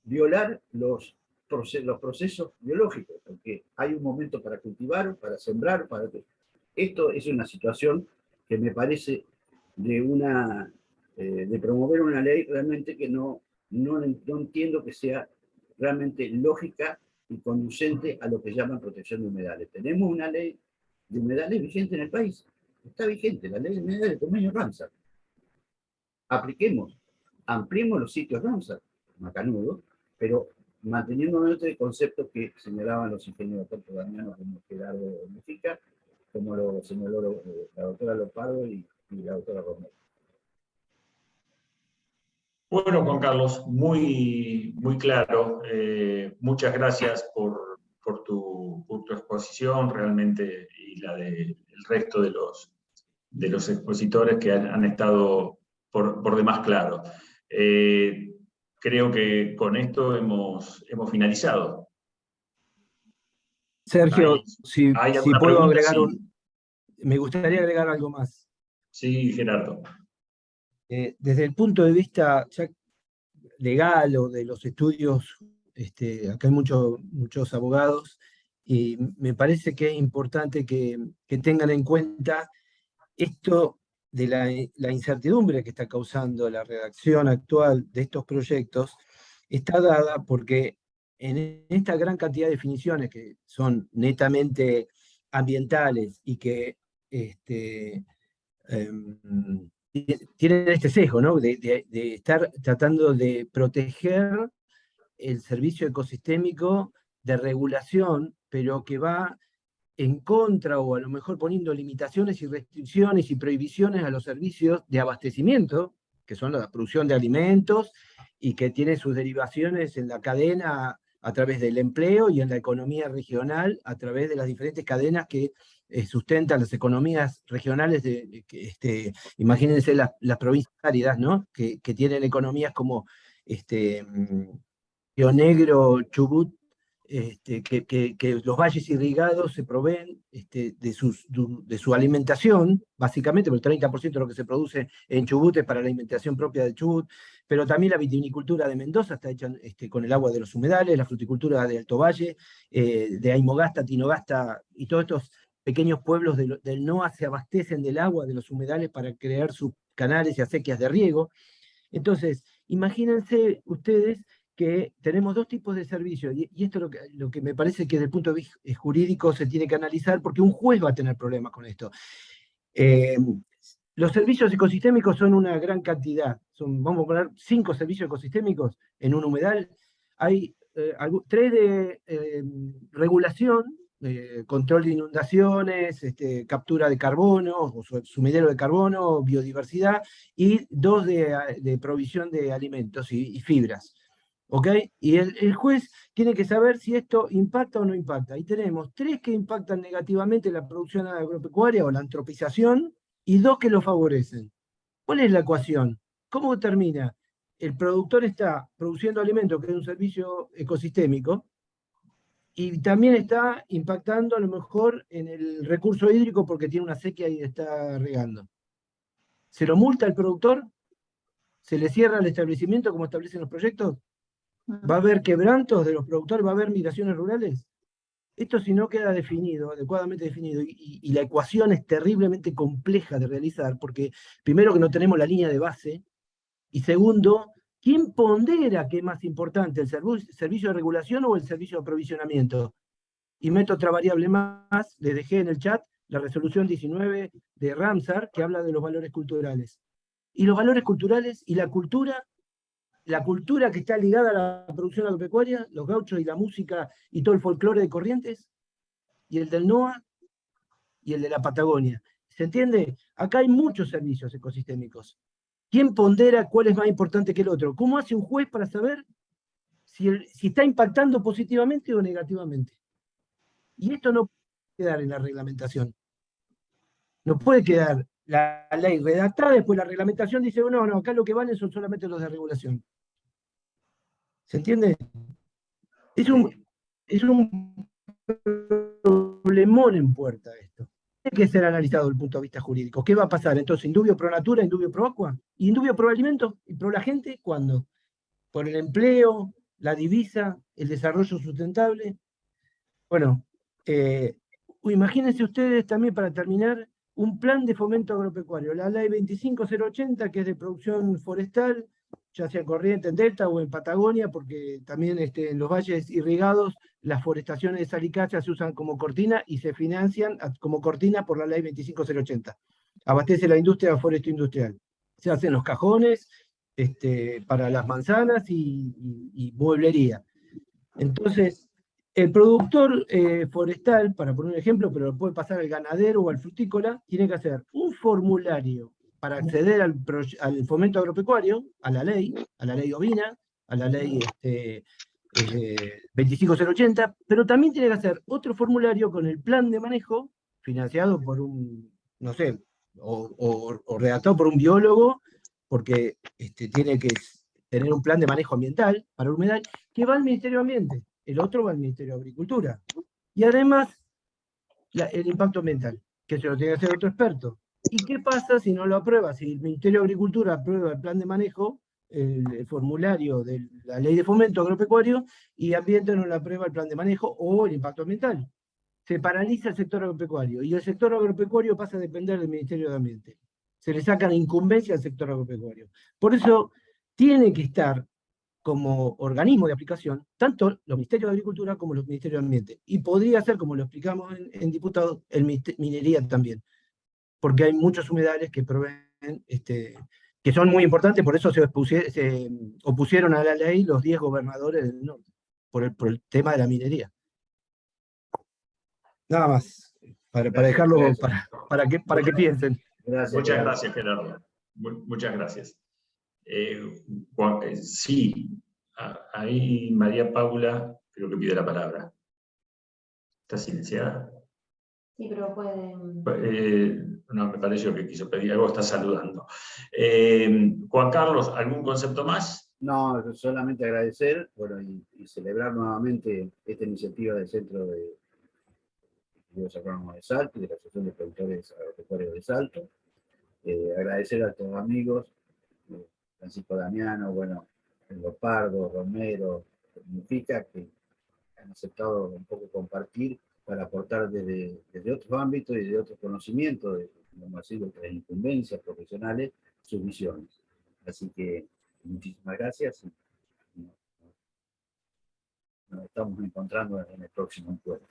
violar los procesos biológicos, porque hay un momento para cultivar, para sembrar, para... Esto es una situación que me parece de promover una ley realmente que no entiendo que sea realmente lógica y conducente a lo que llaman protección de humedales. Tenemos una ley de humedales vigente en el país. Está vigente, la ley de humedales del convenio Ramsar. Apliquemos, ampliemos los sitios Ramsar, macanudo, pero manteniendo el concepto que señalaban los ingenieros tanto Damiano como Gerardo Mujica, como lo señaló la doctora Lopardo y la doctora Romero. Bueno, Juan Carlos, muy, muy claro. Muchas gracias por tu exposición realmente y la del resto de los expositores que han estado por demás claros. Creo que con esto hemos finalizado. Sergio, si alguna puedo pregunta? agregar Sí. me gustaría agregar algo más. Sí, Gerardo. Desde el punto de vista ya legal o de los estudios, acá hay muchos abogados, y me parece que es importante que tengan en cuenta esto de la incertidumbre que está causando la redacción actual de estos proyectos. Está dada porque en esta gran cantidad de definiciones que son netamente ambientales y que tienen este sesgo, ¿no? de estar tratando de proteger el servicio ecosistémico de regulación, pero que va en contra o a lo mejor poniendo limitaciones y restricciones y prohibiciones a los servicios de abastecimiento, que son la producción de alimentos y que tiene sus derivaciones en la cadena a través del empleo y en la economía regional a través de las diferentes cadenas que sustentan las economías regionales. Imagínense las provincias áridas, ¿no? Que tienen economías como Río Negro, Chubut, que los valles irrigados se proveen de su alimentación, básicamente, porque el 30% de lo que se produce en Chubut es para la alimentación propia de Chubut, pero también la vitivinicultura de Mendoza está hecha con el agua de los humedales, la fruticultura de Alto Valle, de Aymogasta, Tinogasta, y todos estos pequeños pueblos del NOA se abastecen del agua de los humedales para crear sus canales y acequias de riego. Entonces, imagínense ustedes que tenemos dos tipos de servicios, y esto es lo que me parece que desde el punto de vista jurídico se tiene que analizar, porque un juez va a tener problemas con esto. Los servicios ecosistémicos son una gran cantidad, vamos a poner 5 servicios ecosistémicos en un humedal. Hay 3 de regulación, control de inundaciones, captura de carbono, o sumidero de carbono, biodiversidad, y 2 de provisión de alimentos y fibras. ¿Ok? Y el juez tiene que saber si esto impacta o no impacta. Y tenemos 3 que impactan negativamente la producción agropecuaria o la antropización, y 2 que lo favorecen. ¿Cuál es la ecuación? ¿Cómo termina? El productor está produciendo alimentos, que es un servicio ecosistémico, y también está impactando a lo mejor en el recurso hídrico porque tiene una sequía y está regando. ¿Se lo multa al productor? ¿Se le cierra el establecimiento como establecen los proyectos? ¿Va a haber quebrantos de los productores? ¿Va a haber migraciones rurales? Esto, si no queda definido, adecuadamente definido, y la ecuación es terriblemente compleja de realizar, porque primero que no tenemos la línea de base, y segundo, ¿quién pondera qué es más importante, el servicio de regulación o el servicio de aprovisionamiento? Y meto otra variable más, les dejé en el chat la resolución 19 de Ramsar, que habla de los valores culturales. Y los valores culturales y la cultura que está ligada a la producción agropecuaria, los gauchos y la música y todo el folclore de Corrientes, y el del NOA y el de la Patagonia. ¿Se entiende? Acá hay muchos servicios ecosistémicos. ¿Quién pondera cuál es más importante que el otro? ¿Cómo hace un juez para saber si está impactando positivamente o negativamente? Y esto no quedar en la reglamentación. No puede quedar la ley redactada, después la reglamentación dice, no, acá lo que valen son solamente los de regulación. ¿Se entiende? Es un problemón en puerta esto. Tiene que ser analizado desde el punto de vista jurídico. ¿Qué va a pasar? Entonces, indubio pro natura, indubio pro aqua, y indubio pro alimento y pro la gente, ¿cuándo? Por el empleo, la divisa, el desarrollo sustentable. Bueno, imagínense ustedes también, para terminar, un plan de fomento agropecuario, la ley 25080, que es de producción forestal, ya sea en Corrientes, en Delta o en Patagonia, porque también en los valles irrigados las forestaciones de salicácea se usan como cortina y se financian como cortina por la ley 25080. Abastece la industria foresto-industrial. Se hacen los cajones para las manzanas y mueblería. Entonces, el productor forestal, para poner un ejemplo, pero puede pasar al ganadero o al frutícola, tiene que hacer un formulario para acceder al fomento agropecuario, a la ley ovina, a la ley 25080, pero también tiene que hacer otro formulario con el plan de manejo, financiado por un, no sé, o redactado por un biólogo, porque tiene que tener un plan de manejo ambiental para humedal, que va al Ministerio de Ambiente. El otro va al Ministerio de Agricultura. Y además, el impacto ambiental, que se lo tiene que hacer otro experto. ¿Y qué pasa si no lo aprueba? Si el Ministerio de Agricultura aprueba el plan de manejo, el formulario de la ley de fomento agropecuario, y Ambiente no lo aprueba el plan de manejo o el impacto ambiental. Se paraliza el sector agropecuario, y el sector agropecuario pasa a depender del Ministerio de Ambiente. Se le sacan incumbencia al sector agropecuario. Por eso tiene que estar como organismo de aplicación, tanto los Ministerios de Agricultura como los Ministerios de Ambiente. Y podría ser, como lo explicamos en diputados, el Minería también, porque hay muchos humedales que proveen, que son muy importantes, por eso se opusieron a la ley los 10 gobernadores del norte, por el tema de la minería. Nada más, para dejarlo, para que piensen. Gracias. Muchas gracias, Gerardo. Muchas gracias. Sí, ahí María Paula creo que pide la palabra. ¿Está silenciada? Sí, pero pueden... no, me pareció que quiso pedir algo, está saludando. Juan Carlos, ¿algún concepto más? No, solamente agradecer, bueno, y celebrar nuevamente esta iniciativa del Centro de Estudios Agrónomos de Salto y de la Asociación de Productores Agropecuarios de Salto. Agradecer a todos los amigos, Francisco Damiano, bueno, Leopardo, Romero, Mujica, que han aceptado un poco compartir para aportar desde otros ámbitos y de otros conocimientos, como ha sido otras incumbencias profesionales, sus visiones. Así que muchísimas gracias y nos estamos encontrando en el próximo encuentro.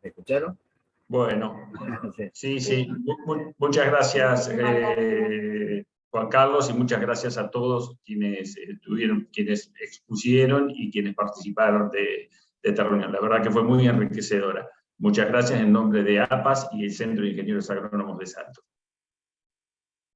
¿Me escucharon? Bueno, sí. Muchas gracias, Juan Carlos, y muchas gracias a todos quienes quienes expusieron y quienes participaron de esta reunión. La verdad que fue muy enriquecedora. Muchas gracias en nombre de APAS y el Centro de Ingenieros Agrónomos de Salto.